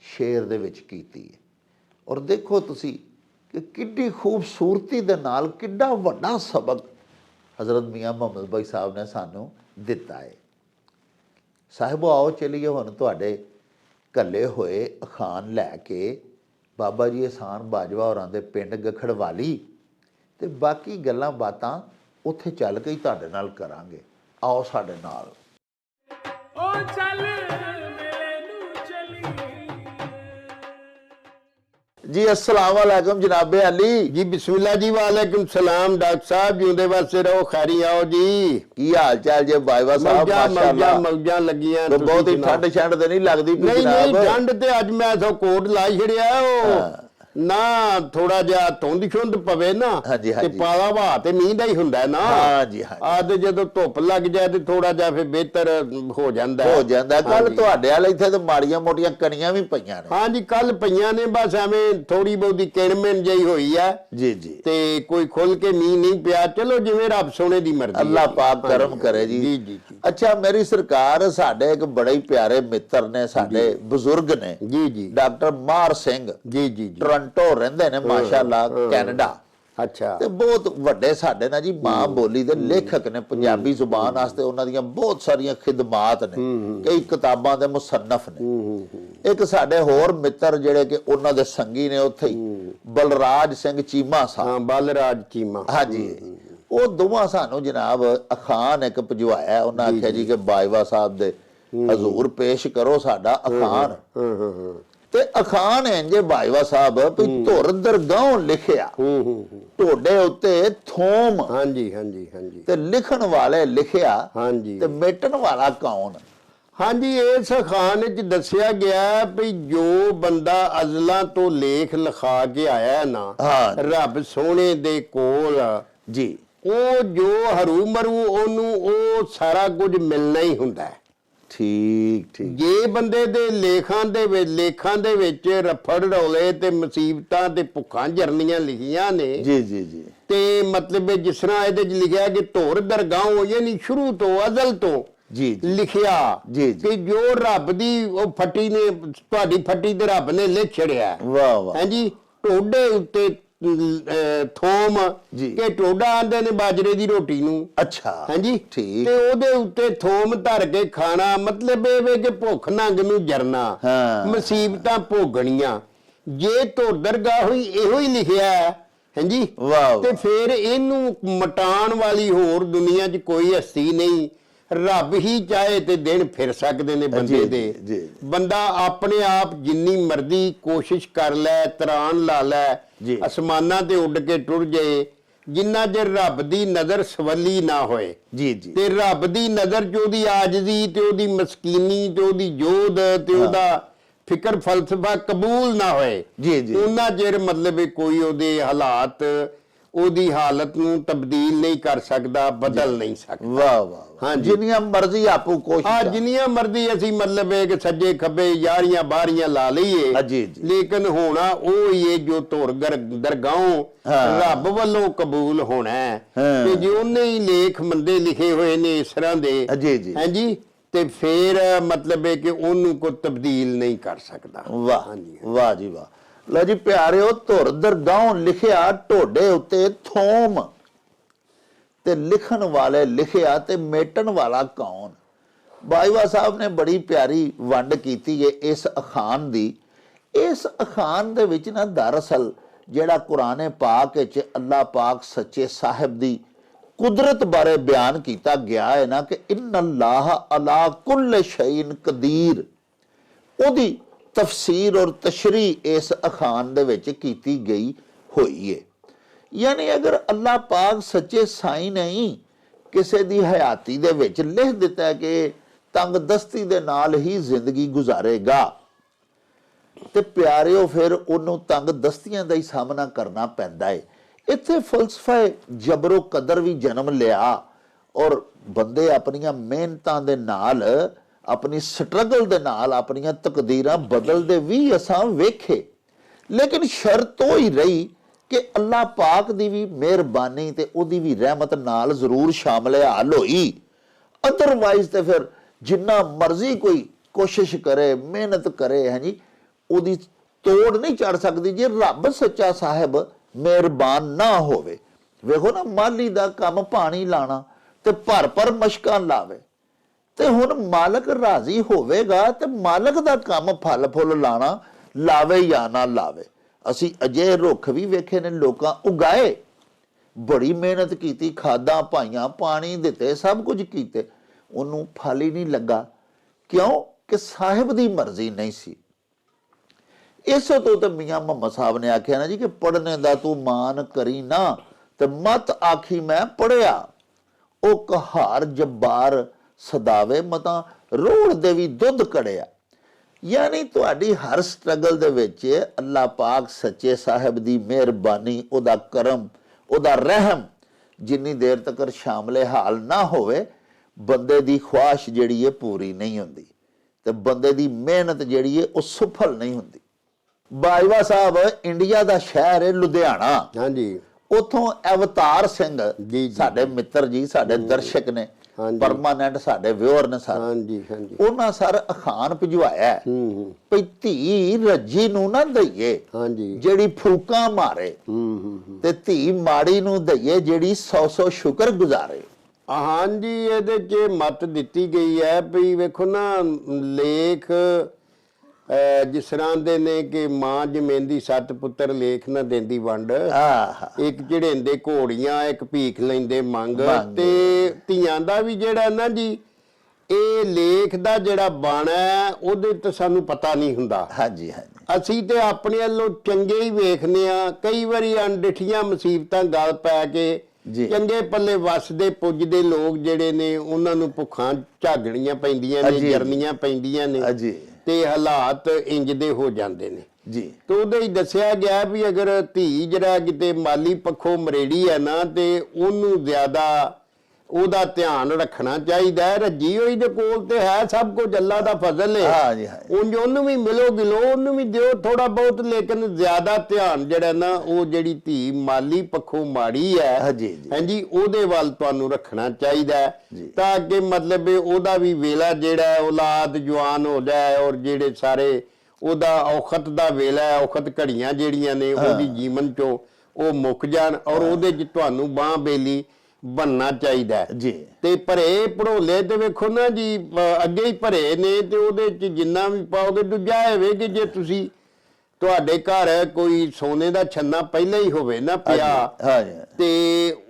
शेर दे विच कीती है। और देखो तुसी कि किड्डी खूबसूरती दे नाल किड्डा वड्डा सबक हज़रत मियाँ मुहम्मद बख्श साहब ने सानू दिता है। साहिबो आओ चलिए हुण तुहाडे घल्ले होए अखान लैके बाबा जी एहसान बाजवा होरां दे पिंड गखड़वाली ते बाकी गल्लां बातां उत्थे चल के ही तुहाडे नाल करांगे। आओ साडे नाल। जी अस्सलाम वालेकुम जनाबे अली जी। बिस्मिल्लाह जी। वालेकुम सलाम डॉक्टर साहब, जिंदे वास्ते रहो, खैरी आओ जी। की हाल चाल जे बाईवा साहब? माशाअल्लाह मौजां लगियां। तो बहुत ही ठंड छंड ते नहीं लगदी? नहीं नहीं, ठंड ते अज मैं सो कोट ला छड़िया ओ ना थोड़ा जिहा धुंध शुंध पवे ना ते पाला वाह ते मींह दा ही हुंदा ना। हां जी हां। आ ते जदों धुप लग जाए ते थोड़ा जिहा फिर बेहतर हो जांदा है। कल तुहाडे वाले इत्थे ते माड़ियां मोटियां कणियां भी पईयां ने। हां जी, कल पईयां ने, बस एवें थोड़ी बहुती किणमिण जही होई है जी जी, ते कोई खुल के मींह नहीं पिया। चलो जिवें रब सोने दी मर्जी, अल्लाह पाक करम करे जी। जी जी। अच्छा मेरी सरकार, साडे एक बड़े प्यारे मित्र ने, साडे बुजुर्ग ने जी जी, डॉक्टर मार सिंह जी जी, टोरंटो रहंदे ने माशाअल्लाह, कैनेडा। अच्छा, ते बहुत वड्डे साडे ना जी मां बोली दे लेखक ने, पंजाबी जुबान वास्ते उन्हां दियां बहुत सारियां खिदमात ने, कई किताबां दे मुसन्नफ ने। एक साडे होर मित्र जिहड़े कि उन्हां दे संगी ने उत्थे ही, बलराज सिंह चीमा साहब। हां, बलराज चीमा। हां जी, ਉਹ ਦੋਵਾਂ ਸਾਨੂੰ ਜਨਾਬ ਅਖਾਨ ਇੱਕ ਭਜਵਾਇਆ। ਉਹਨਾਂ ਆਖਿਆ ਜੀ ਕਿ ਬਾਜਵਾ ਸਾਹਿਬ ਦੇ ਹਜ਼ੂਰ ਪੇਸ਼ ਕਰੋ ਸਾਡਾ ਅਖਾਨ। ਤੇ ਅਖਾਨ ਇੰਜ ਬਾਜਵਾ ਸਾਹਿਬ ਵੀ ਧੁਰ ਦਰਗਾਹੋਂ ਲਿਖਿਆ ਢੋਡੇ ਉੱਤੇ ਥੋਮ। ਹਾਂਜੀ ਹਾਂਜੀ ਹਾਂਜੀ। ਤੇ ਲਿਖਣ ਵਾਲੇ ਲਿਖਿਆ ਹਾਂਜੀ, ਤੇ ਮੇਟਣ ਵਾਲਾ ਕੌਣ? ਹਾਂਜੀ, ਇਸ ਅਖਾਨ ਵਿੱਚ ਦੱਸਿਆ ਗਿਆ ਵੀ ਜੋ ਬੰਦਾ ਅਜ਼ਲਾਂ ਤੋਂ ਲੇਖ ਲਿਖਾ ਕੇ ਆਇਆ ਨਾ ਰੱਬ ਸੋਹਣੇ ਦੇ ਕੋਲ ਜੀ, ਉਹ ਜੋ हरू मरू ਉਹਨੂੰ ਉਹ ਸਾਰਾ ਕੁਝ ਮਿਲਣਾ ਹੀ ਹੁੰਦਾ ਹੈ। ਠੀਕ ਠੀਕ। ਜੇ ਬੰਦੇ ਦੇ ਲੇਖਾਂ ਦੇ ਵਿੱਚ ਰਫੜ ਰੌਲੇ ਤੇ ਮੁਸੀਬਤਾਂ ਤੇ ਭੁੱਖਾਂ ਜਰਨੀਆਂ ਲਿਖੀਆਂ ਨੇ ਜੀ ਜੀ ਜੀ, ਤੇ ਮਤਲਬ ਜਿਸ ਤਰ੍ਹਾਂ ਇਹਦੇ 'ਚ ਲਿਖਿਆ ਕਿ ਧੁਰ ਦਰਗਾਹੋਂ, ਯਾਨੀ ਸ਼ੁਰੂ ਤੋਂ ਅਜ਼ਲ ਤੋਂ ਜੀ ਲਿਖਿਆ ਜੀ ਕਿ ਜੋ ਰੱਬ ਦੀ ਉਹ ਫੱਟੀ ਨੇ, ਤੁਹਾਡੀ ਫੱਟੀ ਤੇ ਰੱਬ ਨੇ ਲਿਖ ਛੜਿਆ। ਵਾਹ ਵਾਹ। ਹਾਂਜੀ, ਟੋਡੇ ਉੱਤੇ ਥੋਮ ਕਿ ਟੋਡਾ ਆਂਦੇ ਨੇ ਬਾਜਰੇ ਦੀ ਰੋਟੀ ਨੂੰ। ਅੱਛਾ, ਹਾਂਜੀ ਠੀਕ। ਤੇ ਉਹਦੇ ਉੱਤੇ ਥੋਮ ਧਰ ਕੇ ਖਾਣਾ, ਮਤਲਬ ਇਹ ਵੇ ਕਿ ਭੁੱਖ ਨੰਗ ਨੂੰ ਜਰਨਾ, ਮੁਸੀਬਤਾਂ ਭੋਗਣੀਆਂ। ਜੇ ਧੁਰ ਦਰਗਾਹ ਹੋਈ ਇਹੋ ਹੀ ਲਿਖਿਆ ਹਾਂਜੀ, ਵਾਹ। ਤੇ ਫਿਰ ਇਹਨੂੰ ਮਟਾਉਣ ਵਾਲੀ ਹੋਰ ਦੁਨੀਆ 'ਚ ਕੋਈ ਹਸਤੀ ਨਹੀਂ। ਰੱਬ ਹੀ ਚਾਹੇ ਤੇ ਦਿਨ ਫਿਰ ਸਕਦੇ ਨੇ ਬੰਦੇ ਜੀ, ਦੇ। ਜੀ। ਬੰਦਾ ਆਪਣੇ ਆਪ ਜਿੰਨੀ ਮਰਜ਼ੀ ਕੋਸ਼ਿਸ਼ ਕਰ ਲੈ, ਤਰਾਨ ਲਾ ਲੈ, ਜੀ। ਅਸਮਾਨਾਂ ਤੇ ਉੱਡ ਕੇ ਟੁਰ ਜਾਏ, ਜਿੰਨਾ ਚਿਰ ਰੱਬ ਦੀ ਨਜ਼ਰ ਸਵੱਲੀ ਨਾ ਹੋਏ ਜੀ ਜੀ ਤੇ ਰੱਬ ਦੀ ਨਜ਼ਰ 'ਚ ਉਹਦੀ ਆਜਜ਼ੀ ਤੇ ਉਹਦੀ ਮਸਕੀਨੀ ਤੇ ਉਹਦੀ ਜੋਧ ਤੇ ਉਹਦਾ ਫਿਕਰ ਫਲਸਫਾ ਕਬੂਲ ਨਾ ਹੋਏ, ਜੀ, ਜੀ। ਉਹਨਾਂ ਚਿਰ ਮਤਲਬ ਇਹ ਕੋਈ ਉਹਦੇ ਹਾਲਾਤ ਉਹਦੀ ਹਾਲਤ ਨੂੰ ਤਬਦੀਲ ਨਹੀਂ ਕਰ ਸਕਦਾ, ਬਦਲ ਨਹੀਂ ਸਕਦਾ। ਵਾਹ ਵਾਹ ਹਾਂਜੀ। ਜਿੰਨੀਆਂ ਮਰਜ਼ੀ ਆਪੂ ਆ ਕੋਸ਼ਿਸ਼ ਜਿੰਨੀਆਂ ਮਰਜ਼ੀ ਅਸੀਂ ਮਤਲਬ ਇਹ ਕਿ ਸੱਜੇ ਖੱਬੇ ਯਾਰੀਆਂ ਬਾਰੀਆਂ ਲਾ ਲਈਏ, ਜੀ, ਜੀ। ਲੇਕਿਨ ਹੋਣਾ ਉਹ ਹੀ ਹੈ ਜੋ ਧੁਰ ਦਰਗਾਹੋਂ ਰੱਬ ਵੱਲੋਂ ਕਬੂਲ ਹੋਣਾ ਹੈ। ਹਾਂ। ਤੇ ਜੇ ਉਹਨੇ ਹੀ ਲੇਖ ਮੰਦੇ ਲਿਖੇ ਹੋਏ ਨੇ ਇਸ ਤਰ੍ਹਾਂ ਦੇ, ਜੀ, ਜੀ। ਹਾਂਜੀ, ਤੇ ਫਿਰ ਮਤਲਬ ਹੈ ਕਿ ਉਹਨੂੰ ਕੋਈ ਤਬਦੀਲ ਨਹੀਂ ਕਰ ਸਕਦਾ। ਵਾਹ ਹਾਂਜੀ। ਵਾਹ ਜੀ ਵਾਹ। ਲਓ ਜੀ ਪਿਆਰਿਓ, ਧੁਰ ਦਰਗਾਹੋਂ ਲਿਖਿਆ ਢੋਡੇ ਉੱਤੇ ਥੋਮ, ਤੇ ਲਿਖਣ ਵਾਲੇ ਲਿਖਿਆ ਤੇ ਮੇਟਣ ਵਾਲਾ ਕੌਣ। ਬਾਈਵਾ ਸਾਹਿਬ ਨੇ ਬੜੀ ਪਿਆਰੀ ਵੰਡ ਕੀਤੀ ਹੈ ਇਸ ਅਖਾਨ ਦੀ। ਇਸ ਅਖਾਨ ਦੇ ਵਿੱਚ ਨਾ ਦਰਅਸਲ ਜਿਹੜਾ ਕੁਰਾਨ ਪਾਕ ਵਿੱਚ ਅੱਲਾਹ ਪਾਕ ਸੱਚੇ ਸਾਹਿਬ ਦੀ ਕੁਦਰਤ ਬਾਰੇ ਬਿਆਨ ਕੀਤਾ ਗਿਆ ਹੈ ਨਾ ਕਿ ਇਨ ਅੱਲਾਹ ਅਲਾ ਕੁੱਲ ਸ਼ੈਇਨ ਕਦੀਰ, ਉਹਦੀ ਤਫਸੀਰ ਔਰ ਤਸ਼ਰੀਹ ਇਸ ਅਖਾਨ ਦੇ ਵਿੱਚ ਕੀਤੀ ਗਈ ਹੋਈ ਹੈ। ਯਾਨੀ ਅਗਰ ਅੱਲਾਹ ਪਾਕ ਸੱਚੇ ਸਾਈਂ ਨਹੀਂ ਕਿਸੇ ਦੀ ਹਯਾਤੀ ਦੇ ਵਿੱਚ ਲਿਖ ਦਿੱਤਾ ਹੈ ਕਿ ਤੰਗ ਦਸਤੀ ਦੇ ਨਾਲ ਹੀ ਜ਼ਿੰਦਗੀ ਗੁਜ਼ਾਰੇਗਾ, ਤੇ ਪਿਆਰਿਓ ਫਿਰ ਉਹਨੂੰ ਤੰਗ ਦਸਤੀਆਂ ਦਾ ਹੀ ਸਾਹਮਣਾ ਕਰਨਾ ਪੈਂਦਾ ਹੈ। ਇੱਥੇ ਫਲਸਫਾ ਜਬਰੋ ਕਦਰ ਵੀ ਜਨਮ ਲਿਆ ਔਰ ਬੰਦੇ ਆਪਣੀਆਂ ਮਿਹਨਤਾਂ ਦੇ ਨਾਲ, ਆਪਣੀ ਸਟਰਗਲ ਦੇ ਨਾਲ ਆਪਣੀਆਂ ਤਕਦੀਰਾਂ ਬਦਲਦੇ ਵੀ ਅਸਾਂ ਵੇਖੇ, ਲੇਕਿਨ ਸ਼ਰਤ ਉਹ ਹੀ ਰਹੀ ਕਿ ਅੱਲਾਹ ਪਾਕ ਦੀ ਵੀ ਮਿਹਰਬਾਨੀ ਤੇ ਉਹਦੀ ਵੀ ਰਹਿਮਤ ਨਾਲ ਜ਼ਰੂਰ ਸ਼ਾਮਲ ਹਾਲ ਹੋਈ। ਅਦਰਵਾਈਜ਼ ਤੇ ਫਿਰ ਜਿੰਨਾ ਮਰਜ਼ੀ ਕੋਈ ਕੋਸ਼ਿਸ਼ ਕਰੇ, ਮਿਹਨਤ ਕਰੇ, ਹੈ ਜੀ, ਉਹਦੀ ਤੋੜ ਨਹੀਂ ਚੜ ਸਕਦੀ ਜੇ ਰੱਬ ਸੱਚਾ ਸਾਹਿਬ ਮਿਹਰਬਾਨ ਨਾ ਹੋਵੇ। ਵੇਖੋ ਨਾ, ਮਾਲੀ ਦਾ ਕੰਮ ਪਾਣੀ ਲਾਣਾ ਤੇ ਭਰ ਮਸ਼ਕਾਂ ਲਾਵੇ, ਤੇ ਹੁਣ ਮਾਲਕ ਰਾਜ਼ੀ ਹੋਵੇਗਾ ਤੇ ਮਾਲਕ ਦਾ ਕੰਮ ਫਲ ਫੁੱਲ ਲਾਣਾ ਲਾਵੇ ਜਾਂ ਨਾ ਲਾਵੇ। ਅਸੀਂ ਅਜੇ ਰੁੱਖ ਵੀ ਵੇਖੇ ਨੇ ਲੋਕਾਂ ਉਗਾਏ, ਬੜੀ ਮਿਹਨਤ ਕੀਤੀ, ਖਾਦਾਂ ਪਾਈਆਂ, ਪਾਣੀ ਦਿੱਤੇ, ਸਭ ਕੁਝ ਕੀਤੇ, ਉਹਨੂੰ ਫਲ ਹੀ ਨਹੀਂ ਲੱਗਾ। ਕਿਉਂ? ਕਿ ਸਾਹਿਬ ਦੀ ਮਰਜ਼ੀ ਨਹੀਂ ਸੀ। ਇਸੇ ਤੋਂ ਤਾਂ ਮੀਆਂ ਮੁਹੰਮਦ ਸਾਹਿਬ ਨੇ ਆਖਿਆ ਨਾ ਜੀ ਕਿ ਪੜ੍ਹਨੇ ਦਾ ਤੂੰ ਮਾਨ ਕਰੀ ਨਾ ਤੇ ਮਤ ਆਖੀ ਮੈਂ ਪੜ੍ਹਿਆ, ਉਹ ਕਹਾਰ ਜੱਬਾਰ ਸਦਾਵੇ ਮਤਾਂ ਰੋੜ ਦੇ ਵੀ ਦੁੱਧ ਕੜਿਆ। ਯਾਨੀ ਤੁਹਾਡੀ ਹਰ ਸਟਰਗਲ ਦੇ ਵਿੱਚ ਅੱਲਾਹ ਪਾਕ ਸੱਚੇ ਸਾਹਿਬ ਦੀ ਮਿਹਰਬਾਨੀ, ਉਹਦਾ ਕਰਮ, ਉਹਦਾ ਰਹਿਮ ਜਿੰਨੀ ਦੇਰ ਤੱਕ ਸ਼ਾਮਲੇ ਹਾਲ ਨਾ ਹੋਵੇ, ਬੰਦੇ ਦੀ ਖੁਆਇਸ਼ ਜਿਹੜੀ ਹੈ ਪੂਰੀ ਨਹੀਂ ਹੁੰਦੀ ਤੇ ਬੰਦੇ ਦੀ ਮਿਹਨਤ ਜਿਹੜੀ ਹੈ ਉਹ ਸਫਲ ਨਹੀਂ ਹੁੰਦੀ। ਬਾਜਵਾ ਸਾਹਿਬ ਇੰਡੀਆ ਦਾ ਸ਼ਹਿਰ ਹੈ ਲੁਧਿਆਣਾ, ਹਾਂਜੀ, ਉਥੋਂ ਅਵਤਾਰ ਸਿੰਘ ਜੀ। ਸਾਡੇ ਮਿੱਤਰ ਜੀ, ਸਾਡੇ ਦਰਸ਼ਕ ਨੇ, ਪਰਮਾਨੈਂਟ ਸਾਡੇ ਵਿਊਅਰ ਨੇ ਸਰ, ਹਾਂਜੀ ਹਾਂਜੀ, ਉਹਨਾਂ ਸਰ ਅਖਾਨ ਭਿਜਵਾਇਆ ਭਈ ਧੀ ਰੱਜੀ ਨੂੰ ਨਾ ਦਈਏ ਹਾਂਜੀ, ਜਿਹੜੀ ਫੂਕਾਂ ਮਾਰੇ, ਤੇ ਧੀ ਮਾੜੀ ਨੂੰ ਦਈਏ ਜਿਹੜੀ 100 ਸ਼ੁਕਰ ਗੁਜ਼ਾਰੇ। ਹਾਂਜੀ, ਇਹਦੇ 'ਚ ਮੱਤ ਦਿੱਤੀ ਗਈ ਹੈ ਵੀ ਵੇਖੋ ਨਾ, ਲੇਖ ਜਿਸ ਤਰ੍ਹਾਂ ਦੇ ਨੇ ਕਿ ਮਾਂ ਜਮੇਂਦੀ 7 ਪੁੱਤਰ ਲੇਖ ਨਾ ਦਿੰਦੀ ਵੰਡ, ਇੱਕ ਝੜੇਂਦੇ ਘੋੜੀਆਂ, ਇੱਕ ਭੀਖ ਲੈਂਦੇ ਮੰਗ, ਤੇ ਧੀਆਂ ਦਾ ਵੀ ਜਿਹੜਾ ਨਾ ਜੀ ਇਹ ਲੇਖ ਦਾ ਜਿਹੜਾ ਬਾਣਾ ਹੈ ਉਹਦੇ ਤੇ ਸਾਨੂੰ ਪਤਾ ਨਹੀਂ ਹੁੰਦਾ। ਹਾਂਜੀ ਹਾਂਜੀ, ਅਸੀਂ ਤੇ ਆਪਣੇ ਵੱਲੋਂ ਚੰਗੇ ਹੀ ਵੇਖਨੇ ਆ, ਕਈ ਵਾਰੀ ਅਣਡਿੱਠੀਆਂ ਮੁਸੀਬਤਾਂ ਗਲ ਪੈ ਕੇ ਚੰਗੇ ਪੱਲੇ ਵਸਦੇ ਪੁੱਜਦੇ ਲੋਕ ਜਿਹੜੇ ਨੇ ਉਹਨਾਂ ਨੂੰ ਭੁੱਖਾਂ ਝਾਗਣੀਆਂ ਪੈਂਦੀਆਂ ਨੇ, ਜਰਨੀਆਂ ਪੈਂਦੀਆਂ ਨੇ, ਤੇ ਹਾਲਾਤ ਇੰਜ ਦੇ ਹੋ ਜਾਂਦੇ ਨੇ ਜੀ। ਤੇ ਉਹਦੇ ਹੀ ਦੱਸਿਆ ਗਿਆ ਵੀ ਅਗਰ ਧੀ ਜਿਹੜਾ ਕਿਤੇ ਮਾਲੀ ਪੱਖੋਂ ਮਰੇੜੀ ਹੈ ਨਾ, ਤੇ ਉਹਨੂੰ ਜ਼ਿਆਦਾ ਉਹਦਾ ਧਿਆਨ ਰੱਖਣਾ ਚਾਹੀਦਾ ਹੈ। ਰੱਜੀ ਹੋਈ ਦੇ ਕੋਲ ਤੇ ਹੈ ਸਭ ਕੁਝ, ਅੱਲਾ ਦਾ ਫਜ਼ਲ ਹੈ, ਉਹਨੂੰ ਵੀ ਮਿਲੋ ਗਿਲੋ, ਉਹਨੂੰ ਵੀ ਦਿਓ ਥੋੜਾ ਬਹੁਤ, ਲੇਕਿਨ ਜ਼ਿਆਦਾ ਧਿਆਨ ਜਿਹੜਾ ਨਾ ਉਹ ਜਿਹੜੀ ਧੀ ਮਾਲੀ ਪੱਖੋਂ ਮਾੜੀ ਹੈ, ਹਾਂਜੀ, ਉਹਦੇ ਵੱਲ ਤੁਹਾਨੂੰ ਰੱਖਣਾ ਚਾਹੀਦਾ ਹੈ, ਤਾਂ ਕਿ ਮਤਲਬ ਉਹਦਾ ਵੀ ਵੇਲਾ ਜਿਹੜਾ ਔਲਾਦ ਜਵਾਨ ਹੋ ਜਾਏ, ਔਰ ਜਿਹੜੇ ਸਾਰੇ ਉਹਦਾ ਔਖਤ ਦਾ ਵੇਲਾ ਹੈ, ਔਖਤ ਘੜੀਆਂ ਜਿਹੜੀਆਂ ਨੇ ਉਹਦੀ ਜੀਵਨ ਚੋਂ ਉਹ ਮੁੱਕ ਜਾਣ, ਔਰ ਉਹਦੇ 'ਚ ਤੁਹਾਨੂੰ ਬਾਂਹ ਬੇਲੀ ਬਣਨਾ ਚਾਹੀਦਾ ਜੀ। ਤੇ ਭਰੇ ਭੜੋਲੇ ਤੇ ਵੇਖੋ ਨਾ ਜੀ, ਅੱਗੇ ਹੀ ਭਰੇ ਨੇ, ਤੇ ਉਹਦੇ 'ਚ ਜਿੰਨਾ ਵੀ ਪਾਓਗੇ। ਦੂਜਾ ਹੋਵੇ ਕਿ ਜੇ ਤੁਸੀਂ ਤੁਹਾਡੇ ਘਰ ਕੋਈ ਸੋਨੇ ਦਾ ਛੰਨਾ ਪਹਿਲਾਂ ਹੀ ਹੋਵੇ ਨਾ ਪਿਆ, ਤੇ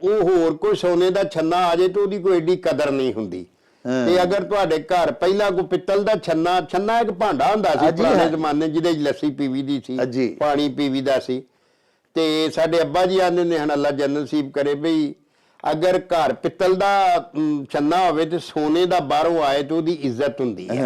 ਉਹ ਹੋਰ ਕੋਈ ਸੋਨੇ ਦਾ ਛੰਨਾ ਆ ਜਾਏ ਤੇ ਉਹਦੀ ਕੋਈ ਏਡੀ ਕਦਰ ਨਹੀਂ ਹੁੰਦੀ। ਤੇ ਅਗਰ ਤੁਹਾਡੇ ਘਰ ਪਹਿਲਾਂ ਕੋਈ ਪਿੱਤਲ ਦਾ ਛੰਨਾ ਇੱਕ ਭਾਂਡਾ ਹੁੰਦਾ ਸੀ ਪੁਰਾਣੇ ਜ਼ਮਾਨੇ ਜਿਹਦੇ 'ਚ ਲੱਸੀ ਪੀਵੀ ਦੀ ਸੀ, ਪਾਣੀ ਪੀਵੀ ਦਾ ਸੀ। ਤੇ ਸਾਡੇ ਅੱਬਾ ਜੀ ਆਂਦੇ ਨੇ ਹਨ ਅੱਲਾ ਜੰਨਤ ਨਸੀਬ ਕਰੇ ਬਈ ਅਗਰ ਘਰ ਪਿੱਤਲ ਦਾ ਛੰਨਾ ਹੋਵੇ ਤੇ ਸੋਨੇ ਦਾ ਬਾਹਰੋਂ ਆਏ ਤੇ ਉਹਦੀ ਇੱਜ਼ਤ ਹੁੰਦੀ ਹੈ।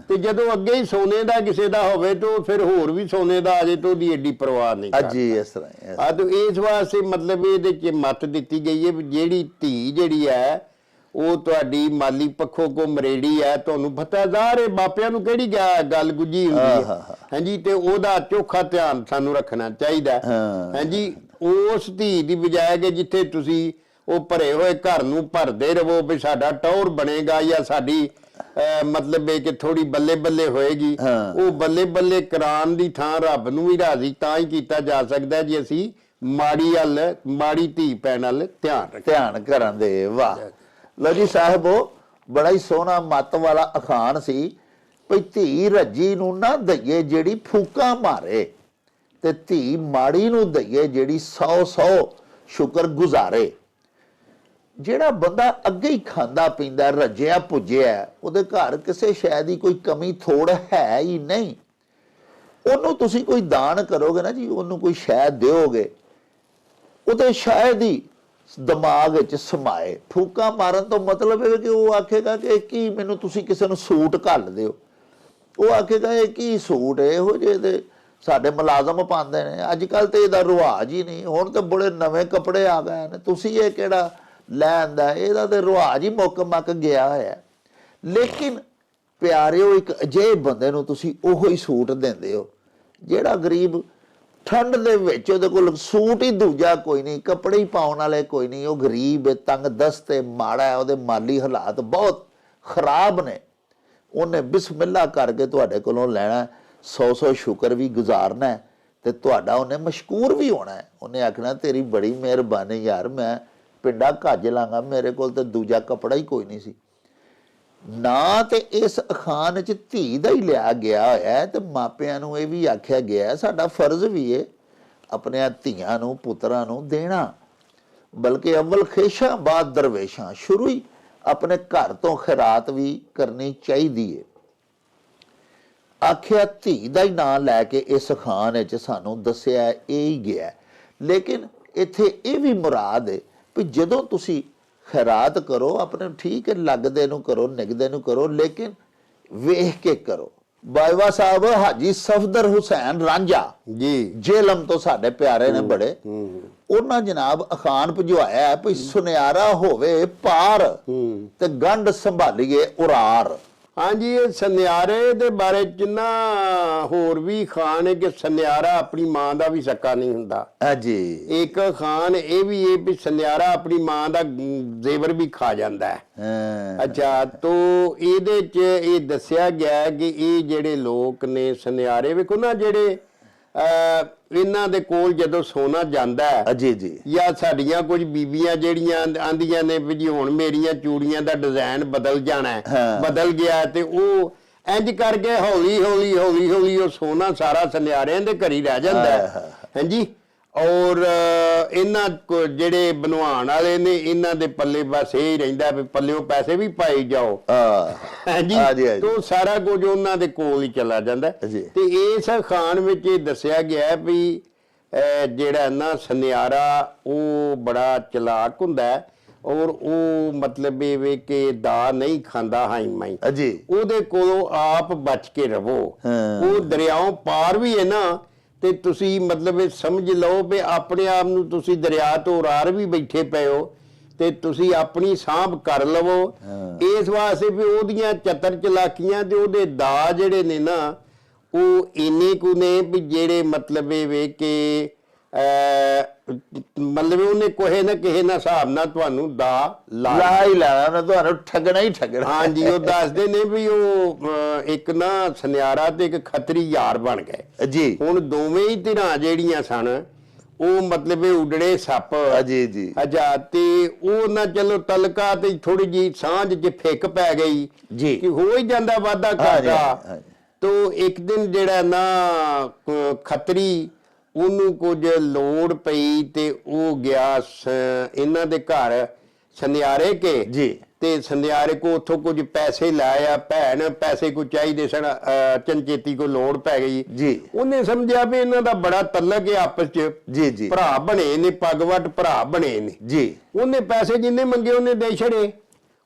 ਤੇ ਜਦੋਂ ਅੱਗੇ ਹੀ ਸੋਨੇ ਦਾ ਕਿਸੇ ਦਾ ਹੋਵੇ ਤਾਂ ਫਿਰ ਹੋਰ ਵੀ ਸੋਨੇ ਦਾ ਆ ਜਾਏ ਤਾਂ ਉਹਦੀ ਐਡੀ ਪਰਵਾਹ ਨਹੀਂ ਕਰਦਾ। ਇਸ ਤਰ੍ਹਾਂ ਇਸ ਵਾਸਤੇ ਮਤਲਬ ਇਹਦੇ 'ਚ ਮੱਤ ਦਿੱਤੀ ਗਈ ਹੈ ਵੀ ਜਿਹੜੀ ਧੀ ਜਿਹੜੀ ਹੈ ਉਹ ਤੁਹਾਡੀ ਮਾਲੀ ਪੱਖੋਂ ਕੋ ਮਰੇੜੀ ਹੈ। ਤੁਹਾਨੂੰ ਪਤਾ ਜ਼ਾਹਰ ਮਾਪਿਆਂ ਨੂੰ ਕਿਹੜੀ ਗੱਲ ਗੁੱਝੀ ਹੁੰਦੀ ਹੈ ਹਾਂਜੀ, ਤੇ ਉਹਦਾ ਚੋਖਾ ਧਿਆਨ ਸਾਨੂੰ ਰੱਖਣਾ ਚਾਹੀਦਾ ਹਾਂਜੀ। ਉਸ ਧੀ ਦੀ ਬਜਾਏ ਕਿ ਜਿੱਥੇ ਤੁਸੀਂ ਉਹ ਭਰੇ ਹੋਏ ਘਰ ਨੂੰ ਭਰਦੇ ਰਹੋ ਵੀ ਸਾਡਾ ਟੌਰ ਬਣੇਗਾ ਜਾਂ ਸਾਡੀ ਮਤਲਬ ਇਹ ਕਿ ਥੋੜੀ ਬੱਲੇ ਬੱਲੇ ਹੋਏਗੀ, ਉਹ ਬੱਲੇ ਬੱਲੇ ਕਰਾਉਣ ਦੀ ਥਾਂ ਰੱਬ ਨੂੰ ਵੀ ਰਾਜ਼ੀ ਤਾਂ ਹੀ ਕੀਤਾ ਜਾ ਸਕਦਾ ਜੇ ਅਸੀਂ ਮਾੜੀ ਧੀ ਭੈਣ ਵੱਲ ਧਿਆਨ ਕਰਨ ਦੇ। ਵਾਹ ਲਓ ਜੀ ਸਾਹਿਬੋ, ਬੜਾ ਹੀ ਸੋਹਣਾ ਮੱਤ ਵਾਲਾ ਅਖਾਣ ਸੀ ਭਈ ਧੀ ਰੱਜੀ ਨੂੰ ਨਾ ਦਈਏ ਜਿਹੜੀ ਫੂਕਾਂ ਮਾਰੇ ਤੇ ਧੀ ਮਾੜੀ ਨੂੰ ਦਈਏ ਜਿਹੜੀ 100 ਸ਼ੁਕਰ ਗੁਜ਼ਾਰੇ। ਜਿਹੜਾ ਬੰਦਾ ਅੱਗੇ ਹੀ ਖਾਂਦਾ ਪੀਂਦਾ ਰੱਜਿਆ ਪੁੱਜਿਆ ਉਹਦੇ ਘਰ ਕਿਸੇ ਸ਼ੈ ਦੀ ਕੋਈ ਕਮੀ ਥੋੜ ਹੈ ਹੀ ਨਹੀਂ, ਉਹਨੂੰ ਤੁਸੀਂ ਕੋਈ ਦਾਨ ਕਰੋਗੇ ਨਾ ਜੀ, ਉਹਨੂੰ ਕੋਈ ਸ਼ੈ ਦਿਓਗੇ, ਉਹਦੇ ਸ਼ਾਇਦ ਹੀ ਦਿਮਾਗ ਵਿੱਚ ਸਮਾਏ। ਫੂਕਾਂ ਮਾਰਨ ਤੋਂ ਮਤਲਬ ਇਹ ਕਿ ਉਹ ਆਖੇਗਾ ਕਿ ਕੀ ਮੈਨੂੰ ਤੁਸੀਂ ਕਿਸੇ ਨੂੰ ਸੂਟ ਘੱਲ ਦਿਓ, ਉਹ ਆਖੇਗਾ ਇਹ ਕੀ ਸੂਟ ਇਹੋ ਜਿਹੇ ਤੇ ਸਾਡੇ ਮੁਲਾਜ਼ਮ ਪਾਉਂਦੇ ਨੇ। ਅੱਜ ਕੱਲ੍ਹ ਤੇ ਇਹਦਾ ਰਿਵਾਜ ਹੀ ਨਹੀਂ, ਹੁਣ ਤੇ ਬੜੇ ਨਵੇਂ ਕੱਪੜੇ ਆ ਗਏ ਨੇ, ਤੁਸੀਂ ਇਹ ਕਿਹੜਾ ਲੈ ਆਂਦਾ, ਇਹਦਾ ਤੇ ਰਿਵਾਜ ਹੀ ਮੁੱਕ ਗਿਆ ਹੋਇਆ। ਲੇਕਿਨ ਪਿਆਰਿਓ, ਇੱਕ ਅਜਿਹੇ ਬੰਦੇ ਨੂੰ ਤੁਸੀਂ ਉਹੋ ਹੀ ਸੂਟ ਦਿੰਦੇ ਹੋ ਜਿਹੜਾ ਗਰੀਬ ਠੰਡ ਦੇ ਵਿੱਚ ਉਹਦੇ ਕੋਲ ਸੂਟ ਹੀ ਦੂਜਾ ਕੋਈ ਨਹੀਂ, ਕੱਪੜੇ ਹੀ ਪਾਉਣ ਵਾਲੇ ਕੋਈ ਨਹੀਂ, ਉਹ ਗਰੀਬ ਹੈ, ਤੰਗ ਦਸਤ ਹੈ, ਮਾੜਾ ਹੈ, ਉਹਦੇ ਮਾਲੀ ਹਾਲਾਤ ਬਹੁਤ ਖਰਾਬ ਨੇ। ਉਹਨੇ ਬਿਸਮਿਲ੍ਲਾ ਕਰਕੇ ਤੁਹਾਡੇ ਕੋਲੋਂ ਲੈਣਾ, 100 ਸ਼ੁਕਰ ਵੀ ਗੁਜ਼ਾਰਨਾ ਤੇ ਤੁਹਾਡਾ ਉਹਨੇ ਮਸ਼ਕੂਰ ਵੀ ਹੋਣਾ। ਉਹਨੇ ਆਖਣਾ ਤੇਰੀ ਬੜੀ ਮਿਹਰਬਾਨੀ ਯਾਰ, ਮੈਂ ਪਿੰਡਾ ਕੱਜ ਲਾਂਗਾ, ਮੇਰੇ ਕੋਲ ਤਾਂ ਦੂਜਾ ਕੱਪੜਾ ਹੀ ਕੋਈ ਨਹੀਂ ਸੀ ਨਾ। ਤੇ ਇਸ ਅਖਾਨ 'ਚ ਧੀ ਦਾ ਹੀ ਲਿਆ ਗਿਆ ਹੋਇਆ ਤੇ ਮਾਪਿਆਂ ਨੂੰ ਇਹ ਵੀ ਆਖਿਆ ਗਿਆ, ਸਾਡਾ ਫਰਜ਼ ਵੀ ਹੈ ਆਪਣੇ ਧੀਆਂ ਨੂੰ ਪੁੱਤਰਾਂ ਨੂੰ ਦੇਣਾ, ਬਲਕਿ ਅਵਲ ਖੇਸ਼ਾਂ ਬਾਅਦ ਦਰਵੇਸ਼ਾਂ, ਸ਼ੁਰੂ ਹੀ ਆਪਣੇ ਘਰ ਤੋਂ ਖੈਰਾਤ ਵੀ ਕਰਨੀ ਚਾਹੀਦੀ ਹੈ। ਆਖਿਆ ਧੀ ਦਾ ਹੀ ਨਾਂ ਲੈ ਕੇ ਇਸ ਅਖਾਨ ਵਿੱਚ ਸਾਨੂੰ ਦੱਸਿਆ ਇਹ ਹੀ ਗਿਆ। ਲੇਕਿਨ ਇੱਥੇ ਇਹ ਵੀ ਮੁਰਾਦ ਹੈ ਵੀ ਜਦੋਂ ਤੁਸੀਂ ਖੈਰਾਤ ਕਰੋ ਆਪਣੇ ਠੀਕ ਹੈ ਲੱਗਦੇ ਨੂੰ ਕਰੋ, ਨਿਗਦੇ ਨੂੰ ਕਰੋ, ਲੇਕਿਨ ਵੇਖ ਕੇ ਕਰੋ। ਬਾਜਵਾ ਸਾਹਿਬ ਹਾਜੀ ਸਫਦਰ ਹੁਸੈਨ ਰਾਂਝਾ ਜੀ ਜੇਲਮ ਤੋਂ ਸਾਡੇ ਪਿਆਰੇ ਨੇ ਬੜੇ, ਉਹਨਾਂ ਜਨਾਬ ਅਖਾਨ ਭਜਵਾਇਆ ਵੀ ਸੁਨਿਆਰਾ ਹੋਵੇ ਪਾਰ ਤੇ ਗੰਢ ਸੰਭਾਲੀਏ ਉਰਾਰ। ਹਾਂਜੀ, ਇਹ ਸੁਨਿਆਰੇ ਦੇ ਬਾਰੇ ਜਿੰਨਾ ਹੋਰ ਵੀ ਖਾਨ ਹੈ ਕਿ ਸੁਨਿਆਰਾ ਆਪਣੀ ਮਾਂ ਦਾ ਵੀ ਸਕਾ ਨਹੀਂ ਹੁੰਦਾ। ਹਾਂਜੀ, ਇੱਕ ਖਾਨ ਇਹ ਵੀ ਹੈ ਵੀ ਸੁਨਿਆਰਾ ਆਪਣੀ ਮਾਂ ਦਾ ਜ਼ੇਵਰ ਵੀ ਖਾ ਜਾਂਦਾ ਹੈ। ਅੱਛਾ, ਤੋ ਇਹਦੇ 'ਚ ਇਹ ਦੱਸਿਆ ਗਿਆ ਕਿ ਇਹ ਜਿਹੜੇ ਲੋਕ ਨੇ ਸੁਨਿਆਰੇ, ਵੇਖੋ ਨਾ ਜਿਹੜੇ ਇਹਨਾਂ ਦੇ ਕੋਲ ਜਦੋਂ ਸੋਨਾ ਜਾਂਦਾ ਹੈ ਜੀ ਜੀ, ਜਾਂ ਸਾਡੀਆਂ ਕੁਝ ਬੀਬੀਆਂ ਜਿਹੜੀਆਂ ਆਂਦੀਆਂ ਨੇ ਵੀ ਜੀ ਹੁਣ ਮੇਰੀਆਂ ਚੂੜੀਆਂ ਦਾ ਡਿਜ਼ਾਈਨ ਬਦਲ ਜਾਣਾ ਹੈ, ਬਦਲ ਗਿਆ, ਤੇ ਉਹ ਇੰਜ ਕਰਕੇ ਹੌਲੀ ਹੌਲੀ ਉਹ ਸੋਨਾ ਸਾਰਾ ਸੁਨਿਆਰਿਆਂ ਦੇ ਘਰ ਹੀ ਰਹਿ ਜਾਂਦਾ ਹੈ। ਹਾਂਜੀ, ਔਰ ਇਹਨਾਂ ਜਿਹੜੇ ਬਣਵਾਉਣ ਵਾਲੇ ਨੇ ਇਹਨਾਂ ਦੇ ਪੱਲੇ ਬਸ ਇਹ ਹੀ ਰਹਿੰਦਾ ਵੀ ਪੱਲਿਓਂ ਪੈਸੇ ਵੀ ਪਾਈ ਜਾਓ। ਹਾਂਜੀ, ਤੋਂ ਸਾਰਾ ਕੁਝ ਉਹਨਾਂ ਦੇ ਕੋਲ ਹੀ ਚਲਾ ਜਾਂਦਾ। ਤੇ ਇਸ ਖਾਨ ਵਿੱਚ ਇਹ ਦੱਸਿਆ ਗਿਆ ਵੀ ਜਿਹੜਾ ਨਾ ਸੁਨਿਆਰਾ ਉਹ ਬੜਾ ਚਲਾਕ ਹੁੰਦਾ ਔਰ ਉਹ ਮਤਲਬ ਇਹ ਵੇ ਕਿ ਦਾ ਨਹੀਂ ਖਾਂਦਾ ਹਾਈ ਮਾਈ, ਉਹਦੇ ਕੋਲੋਂ ਆਪ ਬਚ ਕੇ ਰਵੋ। ਉਹ ਦਰਿਆਓਂ ਪਾਰ ਵੀ ਹੈ ਨਾ, ਤੇ ਤੁਸੀਂ ਮਤਲਬ ਇਹ ਸਮਝ ਲਓ ਵੀ ਆਪਣੇ ਆਪ ਨੂੰ ਤੁਸੀਂ ਦਰਿਆ ਤੋਂ ਉਰਾਰ ਵੀ ਬੈਠੇ ਪਏ ਹੋ ਤੇ ਤੁਸੀਂ ਆਪਣੀ ਸਾਂਭ ਕਰ ਲਵੋ। ਇਸ ਵਾਸਤੇ ਵੀ ਉਹਦੀਆਂ ਚਤਰ ਚਲਾਕੀਆਂ ਤੇ ਉਹਦੇ ਦਾ ਜਿਹੜੇ ਨੇ ਨਾ ਉਹ ਇੰਨੇ ਕੁ ਨੇ ਵੀ ਜਿਹੜੇ ਮਤਲਬ ਇਹ ਵੇ ਕਿ ਮਤਲਬ ਉਹਨੇ ਕੋਹੇ ਨਾ ਕਿਸੇ ਨਾ ਹਿਸਾਬ ਨਾਲ ਤੁਹਾਨੂੰ ਦਾ ਲਾ ਹੀ ਲੈਣਾ, ਤੁਹਾਨੂੰ ਠੱਗਣਾ ਹੀ ਠੱਗਣਾ। ਹਾਂਜੀ, ਉਹ ਦੱਸਦੇ ਨੇ ਵੀ ਉਹ ਇੱਕ ਨਾ ਸੁਨਿਆਰਾ ਤੇ ਇੱਕ ਖੱਤਰੀ ਯਾਰ ਬਣ ਗਏ ਜੀ। ਹੁਣ ਦੋਵੇਂ ਹੀ ਧਿਰਾਂ ਜਿਹੜੀਆਂ ਸਨ ਉਹ ਮਤਲਬ ਇਹ ਉਡੜੇ ਸੱਪ ਜੀ। ਅੱਛਾ, ਤੇ ਉਹ ਨਾ ਚਲੋ ਤਲਕਾ ਤੇ ਥੋੜੀ ਜੀ ਸਾਂਝ 'ਚ ਫਿੱਕ ਪੈ ਗਈ ਜੀ ਕਿ ਹੋ ਹੀ ਜਾਂਦਾ ਵਾਧਾ ਘਾਟਾ। ਤੋ ਇੱਕ ਦਿਨ ਜਿਹੜਾ ਨਾ ਖੱਤਰੀ ਉਹਨੂੰ ਕੁਝ ਲੋੜ ਪਈ ਤੇ ਉਹ ਗਿਆ ਇਹਨਾਂ ਦੇ ਘਰ ਸੁਨਿਆਰੇ ਕੇ ਜੀ, ਤੇ ਸੁਨਿਆਰੇ ਕੋ ਉੱਥੋਂ ਕੁਝ ਪੈਸੇ ਲਾਇਆ, ਭੈਣ ਪੈਸੇ ਕੋ ਚਾਹੀਦੇ ਸਨ, ਚੰਚੇਤੀ ਕੋ ਲੋੜ ਪੈ ਗਈ ਜੀ। ਉਹਨੇ ਸਮਝਿਆ ਵੀ ਇਹਨਾਂ ਦਾ ਬੜਾ ਤਲਕ ਹੈ ਆਪਸ ਚ, ਜੀ ਜੀ ਭਰਾ ਬਣੇ ਨੇ, ਪੱਗ ਵੱਟ ਭਰਾ ਬਣੇ ਨੇ ਜੀ। ਉਹਨੇ ਪੈਸੇ ਜਿੰਨੇ ਮੰਗੇ ਉਹਨੇ ਦੇ ਛੜੇ।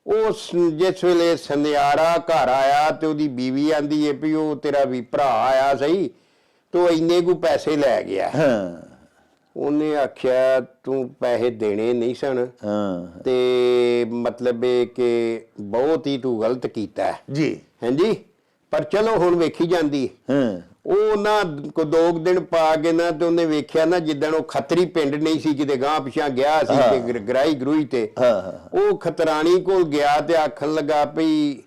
ਉਹ ਜਿਸ ਵੇਲੇ ਸੁਨਿਆਰਾ ਘਰ ਆਇਆ ਤੇ ਉਹਦੀ ਬੀਵੀ ਆਂਦੀ ਹੈ ਵੀ ਉਹ ਤੇਰਾ ਵੀ ਭਰਾ ਆਇਆ ਸਹੀ, ਤੂੰ ਇੰਨੇ ਕੁ ਪੈਸੇ ਲੈ ਗਿਆ। ਹਾਂ ਉਹਨੇ ਆਖਿਆ ਤੂੰ ਪੈਸੇ ਦੇਣੇ ਨਹੀਂ ਸਨ ਹਾਂ ਤੇ ਮਤਲਬ ਇਹ ਕਿ ਬਹੁਤ ਹੀ ਤੂੰ ਗਲਤ ਕੀਤਾ ਜੀ। ਹਾਂਜੀ, ਪਰ ਚਲੋ ਹੁਣ ਵੇਖੀ ਜਾਂਦੀ। ਹਾਂ ਉਹ ਨਾ ਕੋ 2 ਦਿਨ ਪਾ ਕੇ ਨਾ ਤੇ ਉਹਨੇ ਵੇਖਿਆ ਨਾ ਜਿੱਦਣ ਉਹ ਖੱਤਰੀ ਪਿੰਡ ਨਹੀਂ ਸੀ, ਕਿਤੇ ਗਾਂ ਪਿਛਾਂ ਗਿਆ ਸੀ ਤੇ ਗਰਾਈ ਗਰੂਈ ਤੇ ਉਹ ਖਤਰਾਣੀ ਕੋਲ ਗਿਆ ਤੇ ਆਖਣ ਲੱਗਾ ਵੀ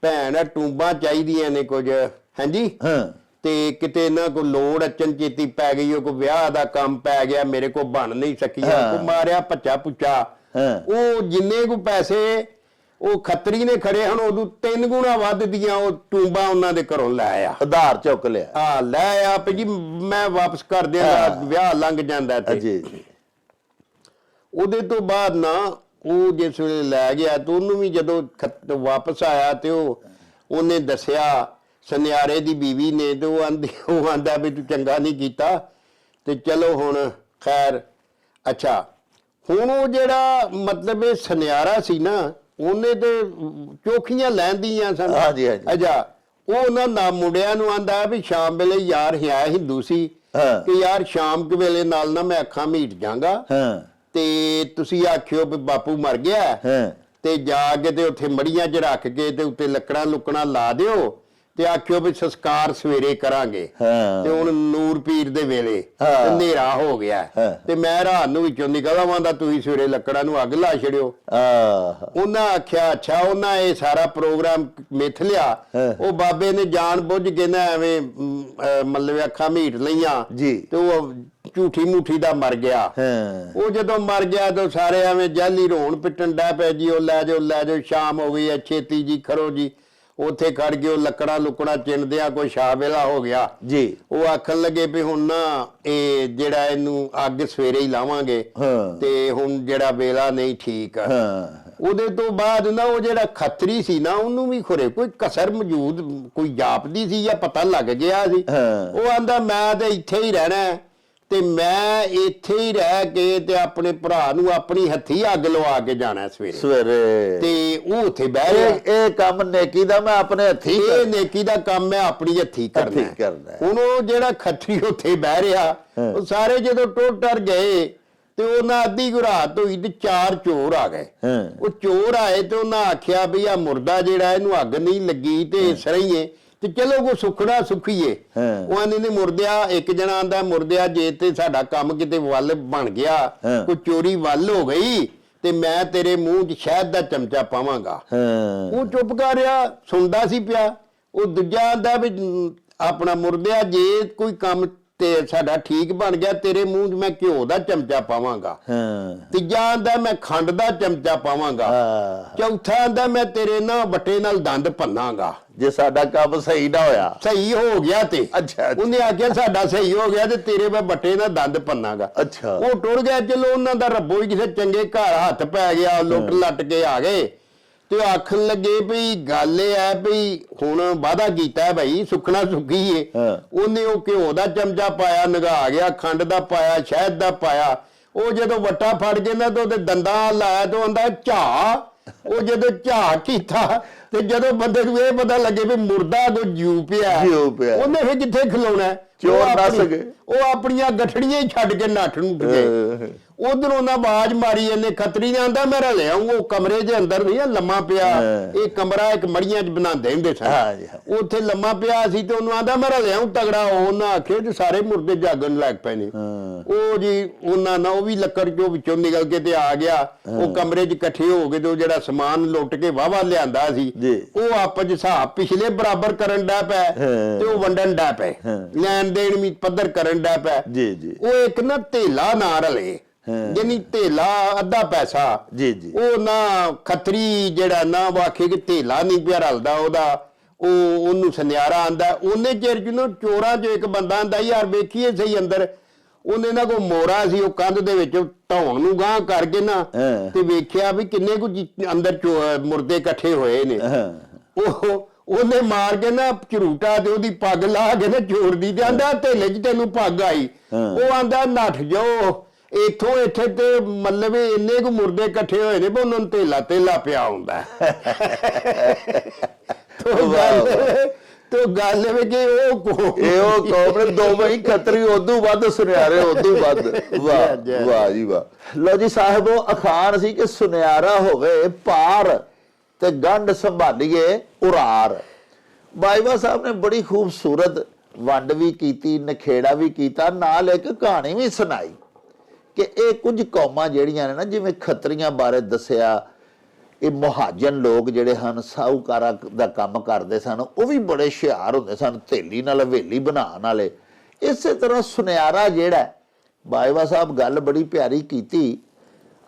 ਭੈਣ ਟੂੰਬਾਂ ਚਾਹੀਦੀਆਂ ਨੇ ਕੁਝ। ਹਾਂਜੀ ਹਾਂ ਤੇ ਕਿਤੇ ਨਾ ਕੋਈ ਲੋੜ ਅਚਨਚੇਤੀ ਪੈ ਗਈ, ਉਹ ਕੋਈ ਵਿਆਹ ਦਾ ਕੰਮ ਪੈ ਗਿਆ, ਮੇਰੇ ਕੋ ਬਣ ਨਹੀਂ ਸਕੀਆ, ਕੋ ਮਾਰਿਆ ਭੱਜਾ ਪੁੱਛਾ। ਉਹ ਜਿੰਨੇ ਕੋ ਪੈਸੇ ਉਹ ਖੱਤਰੀ ਨੇ ਖੜੇ ਹਨ ਉਦੋਂ 3 ਗੁਣਾ ਵੱਧ ਦੀਆਂ ਉਹ ਟੂੰਬਾਂ ਉਹਨਾਂ ਦੇ ਘਰੋਂ ਲੈ ਆਇਆ, ਆਧਾਰ ਚੁੱਕ ਲਿਆ। ਹਾਂ ਲੈ ਆ ਵੀ ਜੀ ਮੈਂ ਵਾਪਸ ਕਰ ਦਿਆਂਗਾ, ਵਿਆਹ ਲੰਘ ਜਾਂਦਾ ਤੇ। ਜੀ ਜੀ। ਉਹਦੇ ਤੋਂ ਬਾਅਦ ਨਾ ਉਹ ਜਿਸ ਵੇਲੇ ਲੈ ਗਿਆ ਤੇ ਉਹਨੂੰ ਵੀ ਜਦੋਂ ਵਾਪਸ ਆਇਆ ਤੇ ਉਹਨੇ ਦੱਸਿਆ ਸੁਨਿਆਰੇ ਦੀ ਬੀਵੀ ਨੇ, ਤੇ ਉਹ ਆਂਦਾ ਵੀ ਤੂੰ ਚੰਗਾ ਨਹੀਂ ਕੀਤਾ ਤੇ ਚਲੋ ਹੁਣ ਖੈਰ। ਅੱਛਾ ਹੁਣ ਉਹ ਜਿਹੜਾ ਮਤਲਬ ਇਹ ਸੁਨਿਆਰਾ ਸੀ ਨਾ ਉਹਨੇ ਤੇ ਚੋਖੀਆਂ ਲੈਂਦੀਆਂ ਸਨ। ਹਾਂਜੀ ਹਾਂਜੀ। ਅੱਛਾ ਉਹ ਨਾ ਮੁੰਡਿਆਂ ਨੂੰ ਆਂਦਾ ਵੀ ਸ਼ਾਮ ਵੇਲੇ ਯਾਰ ਹੈ ਹਿੰਦੂ ਸੀ ਕਿ ਯਾਰ ਸ਼ਾਮ ਕੇ ਵੇਲੇ ਨਾਲ ਨਾ ਮੈਂ ਅੱਖਾਂ ਮੀਟ ਜਾਗਾ ਤੇ ਤੁਸੀਂ ਆਖਿਓ ਵੀ ਬਾਪੂ ਮਰ ਗਿਆ ਤੇ ਜਾ ਕੇ ਤੇ ਉੱਥੇ ਮੜੀਆਂ 'ਚ ਰੱਖ ਕੇ ਤੇ ਉੱਤੇ ਲੱਕੜਾਂ ਲੁਕੜਾਂ ਲਾ ਦਿਓ ਤੇ ਆਖਿਓ ਵੀ ਸੰਸਕਾਰ ਸਵੇਰੇ ਕਰਾਂਗੇ। ਤੇ ਹੁਣ ਨੂਰ ਪੀਰ ਦੇ ਵੇਲੇ ਹਨੇਰਾ ਹੋ ਗਿਆ ਤੇ ਮੈਂ ਰਾਤ ਨੂੰ ਵਿੱਚੋਂ ਨਿਕਲ ਆਵਾਂਦਾ, ਤੁਸੀਂ ਸਵੇਰੇ ਲੱਕੜਾਂ ਨੂੰ ਅੱਗ ਲਾ ਛੜਿਓ। ਉਹਨਾਂ ਆਖਿਆ ਅੱਛਾ। ਉਹਨਾਂ ਇਹ ਸਾਰਾ ਪ੍ਰੋਗਰਾਮ ਮਿੱਥ ਲਿਆ। ਉਹ ਬਾਬੇ ਨੇ ਜਾਣ ਬੁੱਝ ਕੇ ਨਾ ਐਵੇਂ ਮਤਲਬ ਅੱਖਾਂ ਮੀਟ ਲਈਆਂ ਤੇ ਉਹ ਝੂਠੀ ਮੂਠੀ ਦਾ ਮਰ ਗਿਆ। ਉਹ ਜਦੋਂ ਮਰ ਗਿਆ ਤਾਂ ਸਾਰੇ ਐਵੇਂ ਜਾਲੀ ਰੋਣ ਪਿੱਟਣ ਡੈ ਪਏ ਜੀ, ਉਹ ਲੈ ਜਾਓ ਲੈ ਜਾਓ, ਸ਼ਾਮ ਹੋ ਗਈ ਹੈ, ਛੇਤੀ ਜੀ ਕਰੋ ਜੀ। ਉੱਥੇ ਖੜ ਕੇ ਉਹ ਲੱਕੜਾਂ ਲੁਕੜਾਂ ਚਿਣਦਿਆਂ ਕੋਈ ਛਾ ਵੇਲਾ ਹੋ ਗਿਆ ਜੀ। ਉਹ ਆਖਣ ਲੱਗੇ ਵੀ ਹੁਣ ਨਾ ਇਹ ਜਿਹੜਾ ਇਹਨੂੰ ਅੱਗ ਸਵੇਰੇ ਹੀ ਲਾਵਾਂਗੇ ਤੇ ਹੁਣ ਜਿਹੜਾ ਵੇਲਾ ਨਹੀਂ ਠੀਕ। ਉਹਦੇ ਤੋਂ ਬਾਅਦ ਨਾ ਉਹ ਜਿਹੜਾ ਖੱਤਰੀ ਸੀ ਨਾ ਉਹਨੂੰ ਵੀ ਖੁਰੇ ਕੋਈ ਕਸਰ ਮੌਜੂਦ ਕੋਈ ਜਾਪਦੀ ਸੀ ਜਾਂ ਪਤਾ ਲੱਗ ਗਿਆ ਸੀ। ਉਹ ਆਂਦਾ ਮੈਂ ਤੇ ਇੱਥੇ ਹੀ ਰਹਿਣਾ ਤੇ ਮੈਂ ਇੱਥੇ ਹੀ ਰਹਿ ਕੇ ਤੇ ਆਪਣੇ ਭਰਾ ਨੂੰ ਆਪਣੀ ਹੱਥੀ ਅੱਗ ਲਵਾ ਕੇ ਜਾਣਾ ਸਵੇਰੇ ਤੇ ਉਹ ਉੱਥੇ ਬਹਿ ਰਿਹਾ। ਇਹ ਕੰਮ ਨੇਕੀ ਦਾ ਮੈਂ ਆਪਣੇ ਹੱਥੀ, ਇਹ ਨੇਕੀ ਦਾ ਕੰਮ ਮੈਂ ਆਪਣੀ ਹੱਥੀ ਕਰਨਾ। ਹੁਣ ਉਹ ਜਿਹੜਾ ਖੱਤਰੀ ਉੱਥੇ ਬਹਿ ਰਿਹਾ ਉਹ ਸਾਰੇ ਜਦੋਂ ਟੁੱਟ ਟਰ ਗਏ ਤੇ ਉਹਨਾਂ ਅੱਧੀ ਕੁ ਰਾਤ ਹੋਈ ਤੇ 4 ਚੋਰ ਆ ਗਏ। ਉਹ ਚੋਰ ਆਏ ਤੇ ਉਹਨਾਂ ਆਖਿਆ ਵੀ ਆ ਮੁਰਦਾ ਜਿਹੜਾ ਇਹਨੂੰ ਅੱਗ ਨਹੀਂ ਲੱਗੀ ਤੇ ਇਸ ਤਰ੍ਹਾਂ ਹੀ ਤੇ ਚਲੋ ਕੋ ਸੁਖਣਾ ਸੁਖੀਏ। ਉਹ ਆਂਦੇ ਨੇ ਮੁਰਦਿਆ, ਇੱਕ ਜਣਾ ਆਂਦਾ ਮੁਰਦਿਆ ਜੇ ਤੇ ਸਾਡਾ ਕੰਮ ਕਿਤੇ ਵੱਲ ਬਣ ਗਿਆ, ਕੋਈ ਚੋਰੀ ਵੱਲ ਹੋ ਗਈ ਤੇ ਮੈਂ ਤੇਰੇ ਮੂੰਹ 'ਚ ਸ਼ਹਿਦ ਦਾ ਚਮਚਾ ਪਾਵਾਂਗਾ। ਉਹ ਚੁੱਪ ਕਰ ਰਿਹਾ, ਸੁਣਦਾ ਸੀ ਪਿਆ। ਉਹ ਦੂਜਾ ਆਂਦਾ ਵੀ ਆਪਣਾ ਮੁਰਦਿਆ ਜੇ ਕੋਈ ਕੰਮ ਤੇ ਸਾਡਾ ਠੀਕ ਬਣ ਗਿਆ ਤੇਰੇ ਮੂੰਹ 'ਚ ਮੈਂ ਘਿਓ ਦਾ ਚਮਚਾ ਪਾਵਾਂਗਾ। ਤੀਜਾ ਆਂਦਾ ਮੈਂ ਖੰਡ ਦਾ ਚਮਚਾ ਪਾਵਾਂਗਾ। ਚੌਥਾ ਆਂਦਾ ਮੈਂ ਤੇਰੇ ਨਾਲ ਵੱਟੇ ਨਾਲ ਦੰਦ ਭੰਨਾਂਗਾ ਜੇ ਸਾਡਾ ਕੰਮ ਸਹੀ ਨਾ ਹੋਇਆ। ਸਹੀ ਹੋ ਗਿਆ ਤੇ ਉਹਨੇ ਆਖਿਆ ਸਾਡਾ ਸਹੀ ਹੋ ਗਿਆ ਤੇ ਤੇਰੇ ਮੈਂ ਵੱਟੇ ਨਾਲ ਦੰਦ ਭੰਨਾਂਗਾ। ਉਹ ਟੁਰ ਗਿਆ। ਚਲੋ ਉਹਨਾਂ ਦਾ ਰੱਬੋ ਹੀ ਕਿਸੇ ਚੰਗੇ ਘਰ ਹੱਥ ਪੈ ਗਿਆ, ਲੁੱਟ ਲੱਟ ਕੇ ਆ ਗਏ ਤੇ ਆਖਣ ਲੱਗੇ ਵੀ ਗੱਲ ਇਹ ਹੈ ਵੀ ਹੁਣ ਵਾਅਦਾ ਕੀਤਾ ਭਾਈ ਸੁਖਣਾ ਸੁਖੀਏ। ਉਹਨੇ ਉਹ ਘਿਓ ਦਾ ਚਮਚਾ ਪਾਇਆ, ਨਗਾ ਗਿਆ, ਖੰਡ ਦਾ ਪਾਇਆ, ਸ਼ਹਿਦ ਦਾ ਪਾਇਆ। ਉਹ ਜਦੋਂ ਵੱਟਾ ਫੜ ਕੇ ਨਾ ਤੇ ਉਹਦੇ ਦੰਦਾਂ ਲਾਇਆ ਤੇ ਉਹਦਾ ਝਾਹ। ਉਹ ਜਦੋਂ ਝਾਹ ਕੀਤਾ ਤੇ ਜਦੋਂ ਬੰਦੇ ਨੂੰ ਇਹ ਪਤਾ ਲੱਗੇ ਵੀ ਮੁਰਦਾ ਕੋ ਜਿਉ ਪਿਆ ਉਹਨੇ ਫਿਰ ਕਿੱਥੇ ਖਲੋਣਾ। ਚੋਰ ਦੱਸ ਗਏ। ਉਹ ਆਪਣੀਆਂ ਗਠੜੀਆਂ ਹੀ ਛੱਡ ਕੇ ਨੱਠ ਨੂੰ ਗਏ। ਉਧਰ ਉਹਨਾਂ ਆਵਾਜ਼ ਮਾਰੀ, ਇਹਨੇ ਖੱਤਰੀ ਨੇ ਆਂਦਾ ਮੈਂ ਲੈ ਆਊਂ। ਉਹ ਕਮਰੇ ਦੇ ਅੰਦਰ ਨਹੀਂ ਲੰਮਾ ਪਿਆ। ਇਹ ਕਮਰਾ ਇੱਕ ਮੜੀਆਂ 'ਚ ਬਣਾਉਂਦੇ ਹੁੰਦੇ ਸਨ। ਉੱਥੇ ਲੰਮਾ ਪਿਆ ਸੀ ਤੇ ਉਹਨੂੰ ਆਂਦਾ ਮੈਂ ਲੈ ਆਊਂ ਤਗੜਾ। ਉਹਨਾਂ ਆਖੇ ਤੇ ਸਾਰੇ ਮੁਰਦੇ ਜਾਗਣ ਲੱਗ ਪਏ ਨੇ। ਉਹ ਜੀ ਉਹਨਾਂ ਨਾਲ ਉਹ ਵੀ ਲੱਕੜ ਚੋਂ ਵਿੱਚੋਂ ਨਿਕਲ ਕੇ ਤੇ ਆ ਗਿਆ। ਉਹ ਕਮਰੇ 'ਚ ਇਕੱਠੇ ਹੋ ਗਏ ਤੇ ਉਹ ਜਿਹੜਾ ਸਮਾਨ ਲੁੱਟ ਕੇ ਵਾਹਵਾ ਲਿਆਂਦਾ ਸੀ ਉਹ ਆਪਸ 'ਚ ਹਿਸਾਬ ਪਿਛਲੇ ਬਰਾਬਰ ਕਰਨ ਡੈ ਪਏ ਤੇ ਉਹ ਵੰਡਣ ਡੈ ਪਏ, ਲੈਣ ਦੇਣ ਵੀ ਪੱਧਰ ਕਰਨ ਡੈ ਪਏ। ਉਹ ਇੱਕ ਨਾ ਧੇਲਾ ਨਾ ਰਲੇ, ਯਾਨੀ ਧੇਲਾ ਅੱਧਾ ਪੈਸਾ। ਉਹ ਨਾ ਖੱਤਰੀ ਜਿਹੜਾ ਨਾ ਵਾਖੇ ਕਿ ਧੇਲਾ ਨਹੀਂ ਪਿਆ ਰਲਦਾ ਉਹਦਾ। ਉਹਨੂੰ ਸੁਨਿਆਰਾ ਆਂਦਾ। ਉਹਨੇ ਚਿਰ ਚ ਚੋਰਾਂ ਚੋਂ ਇੱਕ ਬੰਦਾ ਆਂਦਾ ਯਾਰ ਵੇਖੀਏ ਸਹੀ ਅੰਦਰ। ਉਹਨੇ ਨਾ ਕੋ ਮੋਰਾ ਸੀ ਉਹ ਕੰਧ ਦੇ ਵਿੱਚ ਢਾਉਣ ਨੂੰ ਗਾਂਹ ਕਰਕੇ ਨਾ ਤੇ ਵੇਖਿਆ ਵੀ ਕਿੰਨੇ ਕੁ ਅੰਦਰ ਮੁਰਦੇ ਇਕੱਠੇ ਹੋਏ ਨੇ। ਉਹਨੇ ਮਾਰ ਕੇ ਨਾ ਝਰੂਟਾ ਤੇ ਉਹਦੀ ਪੱਗ ਲਾ ਕੇ ਨਾ ਚੋਰ ਦੀ ਤੇ ਆਂਦਾ ਢੇਲੇ 'ਚ ਤੈਨੂੰ ਪੱਗ ਆਈ। ਉਹ ਆਂਦਾ ਨੱਠ ਜਾਓ ਇੱਥੋਂ, ਇੱਥੇ ਤੇ ਮਤਲਬ ਇੰਨੇ ਕੁ ਮੁਰਦੇ ਇਕੱਠੇ ਹੋਏ ਨੇ ਵੀ ਉਹਨਾਂ ਨੂੰ ਧੇਲਾ ਪਿਆ ਹੁੰਦਾ। ਤੋ ਗੱਲ ਵੇ ਕਿ ਉਹ ਕੌਮ ਨੇ ਦੋਵੇਂ ਹੀ ਖੱਤਰੀ, ਉਦੋਂ ਵੱਧ ਸੁਨਿਆਰੇ, ਉਦੋਂ ਵੱਧ। ਵਾਹ ਵਾਹ ਜੀ ਵਾਹ। ਲਓ ਜੀ ਸਾਹਿਬ, ਉਹ ਅਖਾਣ ਸੀ ਕਿ ਸੁਨਿਆਰਾ ਹੋਵੇ ਪਾਰ ਤੇ ਗੰਢ ਸੰਭਾਲੀਏ ਉਰਾਰ। ਬਾਜਵਾ ਸਾਹਿਬ ਨੇ ਬੜੀ ਖੂਬਸੂਰਤ ਵੰਡ ਵੀ ਕੀਤੀ, ਨਖੇੜਾ ਵੀ ਕੀਤਾ, ਨਾਲ ਇੱਕ ਕਹਾਣੀ ਵੀ ਸੁਣਾਈ ਕਿ ਇਹ ਕੁਝ ਕੌਮਾਂ ਜਿਹੜੀਆਂ ਨੇ ਨਾ, ਜਿਵੇਂ ਖੱਤਰੀਆਂ ਬਾਰੇ ਦੱਸਿਆ, ਇਹ ਮੁਹਾਜਨ ਲੋਕ ਜਿਹੜੇ ਹਨ, ਸਾਹੂਕਾਰਾਂ ਦਾ ਕੰਮ ਕਰਦੇ ਸਨ, ਉਹ ਵੀ ਬੜੇ ਹੁਸ਼ਿਆਰ ਹੁੰਦੇ ਸਨ, ਥੇਲੀ ਨਾਲ ਹਵੇਲੀ ਬਣਾਉਣ ਵਾਲੇ। ਇਸੇ ਤਰ੍ਹਾਂ ਸੁਨਿਆਰਾ ਜਿਹੜਾ, ਬਾਜਵਾ ਸਾਹਿਬ ਗੱਲ ਬੜੀ ਪਿਆਰੀ ਕੀਤੀ,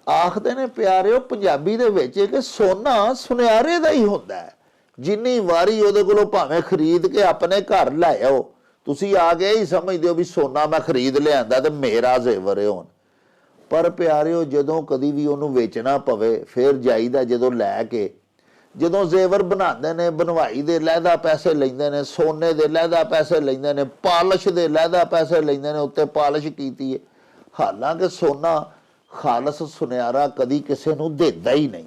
ਆਖਦੇ ਨੇ ਪਿਆਰਿਓ ਪੰਜਾਬੀ ਦੇ ਵਿੱਚ ਕਿ ਸੋਨਾ ਸੁਨਿਆਰੇ ਦਾ ਹੀ ਹੁੰਦਾ ਹੈ। ਜਿੰਨੀ ਵਾਰੀ ਉਹਦੇ ਕੋਲੋਂ ਭਾਵੇਂ ਖਰੀਦ ਕੇ ਆਪਣੇ ਘਰ ਲੈ ਆਓ, ਤੁਸੀਂ ਆ ਕੇ ਹੀ ਸਮਝਦੇ ਹੋ ਵੀ ਸੋਨਾ ਮੈਂ ਖਰੀਦ ਲਿਆਂਦਾ ਤੇ ਮੇਰਾ ਜ਼ੇਵਰ ਹੈ ਹੁਣ। ਪਰ ਪਿਆਰਿਓ ਜਦੋਂ ਕਦੀ ਵੀ ਉਹਨੂੰ ਵੇਚਣਾ ਪਵੇ, ਫਿਰ ਜਾਈਦਾ ਜਦੋਂ ਲੈ ਕੇ, ਜਦੋਂ ਜ਼ੇਵਰ ਬਣਾਉਂਦੇ ਨੇ, ਬਣਵਾਈ ਦੇ ਲਹਿਦਾ ਪੈਸੇ ਲੈਂਦੇ ਨੇ, ਸੋਨੇ ਦੇ ਲਹਿਦਾ ਪੈਸੇ ਲੈਂਦੇ ਨੇ, ਪਾਲਿਸ਼ ਦੇ ਲਹਿਦਾ ਪੈਸੇ ਲੈਂਦੇ ਨੇ, ਉੱਤੇ ਪਾਲਿਸ਼ ਕੀਤੀ ਹੈ। ਹਾਲਾਂਕਿ ਸੋਨਾ ਖਾਲਸ ਸੁਨਿਆਰਾ ਕਦੀ ਕਿਸੇ ਨੂੰ ਦਿੰਦਾ ਹੀ ਨਹੀਂ।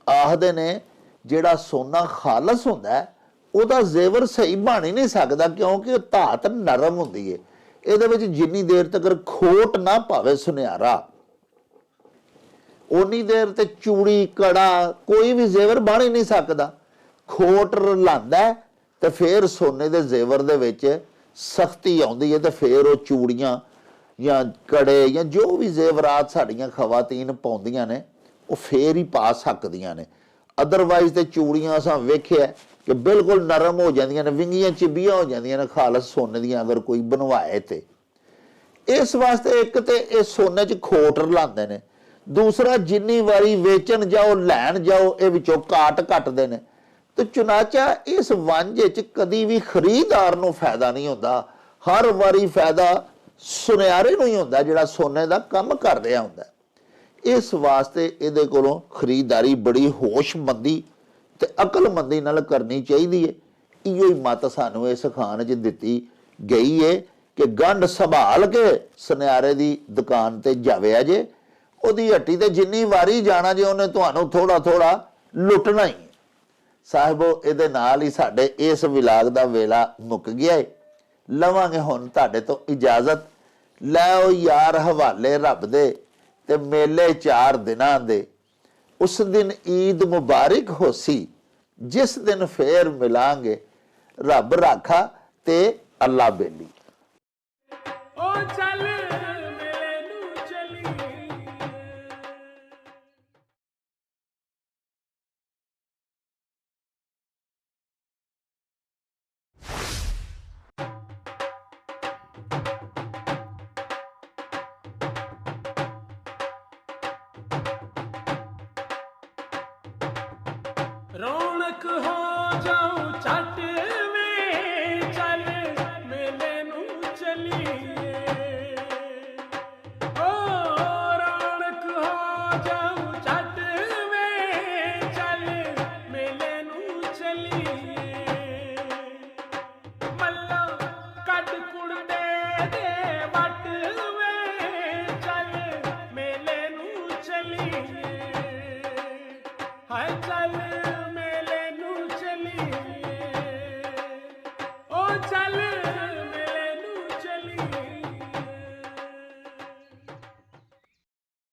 ਆਖਦੇ ਨੇ ਜਿਹੜਾ ਸੋਨਾ ਖਾਲਸ ਹੁੰਦਾ ਉਹਦਾ ਜ਼ੇਵਰ ਸਹੀ ਬਣ ਹੀ ਨਹੀਂ ਸਕਦਾ, ਕਿਉਂਕਿ ਉਹ ਧਾਤ ਨਰਮ ਹੁੰਦੀ ਹੈ। ਇਹਦੇ ਵਿੱਚ ਜਿੰਨੀ ਦੇਰ ਤੱਕ ਖੋਟ ਨਾ ਪਾਵੇ ਸੁਨਿਆਰਾ, ਉਨੀ ਦੇਰ ਤੇ ਚੂੜੀ ਕੜਾ ਕੋਈ ਵੀ ਜ਼ੇਵਰ ਬਣ ਹੀ ਨਹੀਂ ਸਕਦਾ। ਖੋਟ ਰਲਾਂਦਾ ਤੇ ਫਿਰ ਸੋਨੇ ਦੇ ਜ਼ੇਵਰ ਦੇ ਵਿੱਚ ਸਖਤੀ ਆਉਂਦੀ ਹੈ, ਤੇ ਫਿਰ ਉਹ ਚੂੜੀਆਂ ਜਾਂ ਕੜੇ ਜਾਂ ਜੋ ਵੀ ਜ਼ੇਵਰਾਤ ਸਾਡੀਆਂ ਖਵਾਤੀਨ ਪਾਉਂਦੀਆਂ ਨੇ, ਉਹ ਫੇਰ ਹੀ ਪਾ ਸਕਦੀਆਂ ਨੇ। ਅਦਰਵਾਈਜ਼ ਤੇ ਚੂੜੀਆਂ ਅਸਾਂ ਵੇਖਿਆ ਕਿ ਬਿਲਕੁਲ ਨਰਮ ਹੋ ਜਾਂਦੀਆਂ ਨੇ, ਵਿੰਗੀਆਂ ਚਿੱਬੀਆਂ ਹੋ ਜਾਂਦੀਆਂ ਨੇ ਖਾਲਸ ਸੋਨੇ ਦੀਆਂ ਅਗਰ ਕੋਈ ਬਣਵਾਏ ਤੇ। ਇਸ ਵਾਸਤੇ ਇੱਕ ਤੇ ਇਹ ਸੋਨੇ 'ਚ ਖੋਟ ਰਲਾਉਂਦੇ ਨੇ, ਦੂਸਰਾ ਜਿੰਨੀ ਵਾਰੀ ਵੇਚਣ ਜਾਓ, ਲੈਣ ਜਾਓ, ਇਹ ਵਿੱਚੋਂ ਕਾਟ ਕੱਟਦੇ ਨੇ। ਤੇ ਚੁਨਾਚਾ ਇਸ ਵੰਜ 'ਚ ਕਦੀ ਵੀ ਖਰੀਦਦਾਰ ਨੂੰ ਫਾਇਦਾ ਨਹੀਂ ਹੁੰਦਾ, ਹਰ ਵਾਰੀ ਫਾਇਦਾ ਸੁਨਿਆਰੇ ਨੂੰ ਹੀ ਹੁੰਦਾ ਜਿਹੜਾ ਸੋਨੇ ਦਾ ਕੰਮ ਕਰ ਰਿਹਾ ਹੁੰਦਾ। ਇਸ ਵਾਸਤੇ ਇਹਦੇ ਕੋਲੋਂ ਖਰੀਦਦਾਰੀ ਬੜੀ ਹੋਸ਼ਮੰਦੀ ਤੇ ਅਕਲਮੰਦੀ ਨਾਲ ਕਰਨੀ ਚਾਹੀਦੀ ਹੈ। ਇਹੋ ਹੀ ਮੱਤ ਸਾਨੂੰ ਇਸ ਖਾਨ 'ਚ ਦਿੱਤੀ ਗਈ ਹੈ ਕਿ ਗੰਢ ਸੰਭਾਲ ਕੇ ਸੁਨਿਆਰੇ ਦੀ ਦੁਕਾਨ ਤੇ ਜਾਵਿਆ ਜੇ, ਉਹਦੀ ਹੱਟੀ ਤੇ ਜਿੰਨੀ ਵਾਰੀ ਜਾਣਾ ਜੇ ਉਹਨੇ ਤੁਹਾਨੂੰ ਥੋੜਾ ਥੋੜਾ ਲੁੱਟਣਾ ਹੀ। ਸਾਹਿਬੋ, ਇਹਦੇ ਨਾਲ ਹੀ ਸਾਡੇ ਇਸ ਵਿਲਾਗ ਦਾ ਵੇਲਾ ਮੁੱਕ ਗਿਆ ਹੈ। ਲਵਾਂਗੇ ਹੁਣ ਤੁਹਾਡੇ ਤੋਂ ਇਜਾਜ਼ਤ। ਲੈ ਯਾਰ ਹਵਾਲੇ ਰੱਬ ਦੇ ਤੇ ਮੇਲੇ 4 ਦਿਨਾਂ ਦੇ, ਉਸ ਦਿਨ ਈਦ ਮੁਬਾਰਕ ਹੋਸੀ, ਜਿਸ ਦਿਨ ਫੇਰ ਮਿਲਾਂਗੇ, ਰੱਬ ਰਾਖਾ ਤੇ ਅੱਲਾ ਬੇਲੀ। ਰੌਣਕ ਹੋ ਜਾਊ ਛੱਟ ਵੇ, ਚੱਲ ਮੇਲੇ ਨੂੰ ਚਲੀਏ। ਓ ਰੌਣਕ ਹੋ ਜਾਊ ਛੱਟ ਵੇ, ਚੱਲ ਮੇਲੇ ਨੂੰ ਚਲੀਏ। ਮੱਲਾ ਕੱਢ ਕੁੜਦੇ ਦੇ ਵੱਟ ਵੇ, ਚੱਲ ਮੇਲੇ ਨੂੰ ਚਲੀਏ। ਹਾਏ ਚੱਲ ਚੱਲ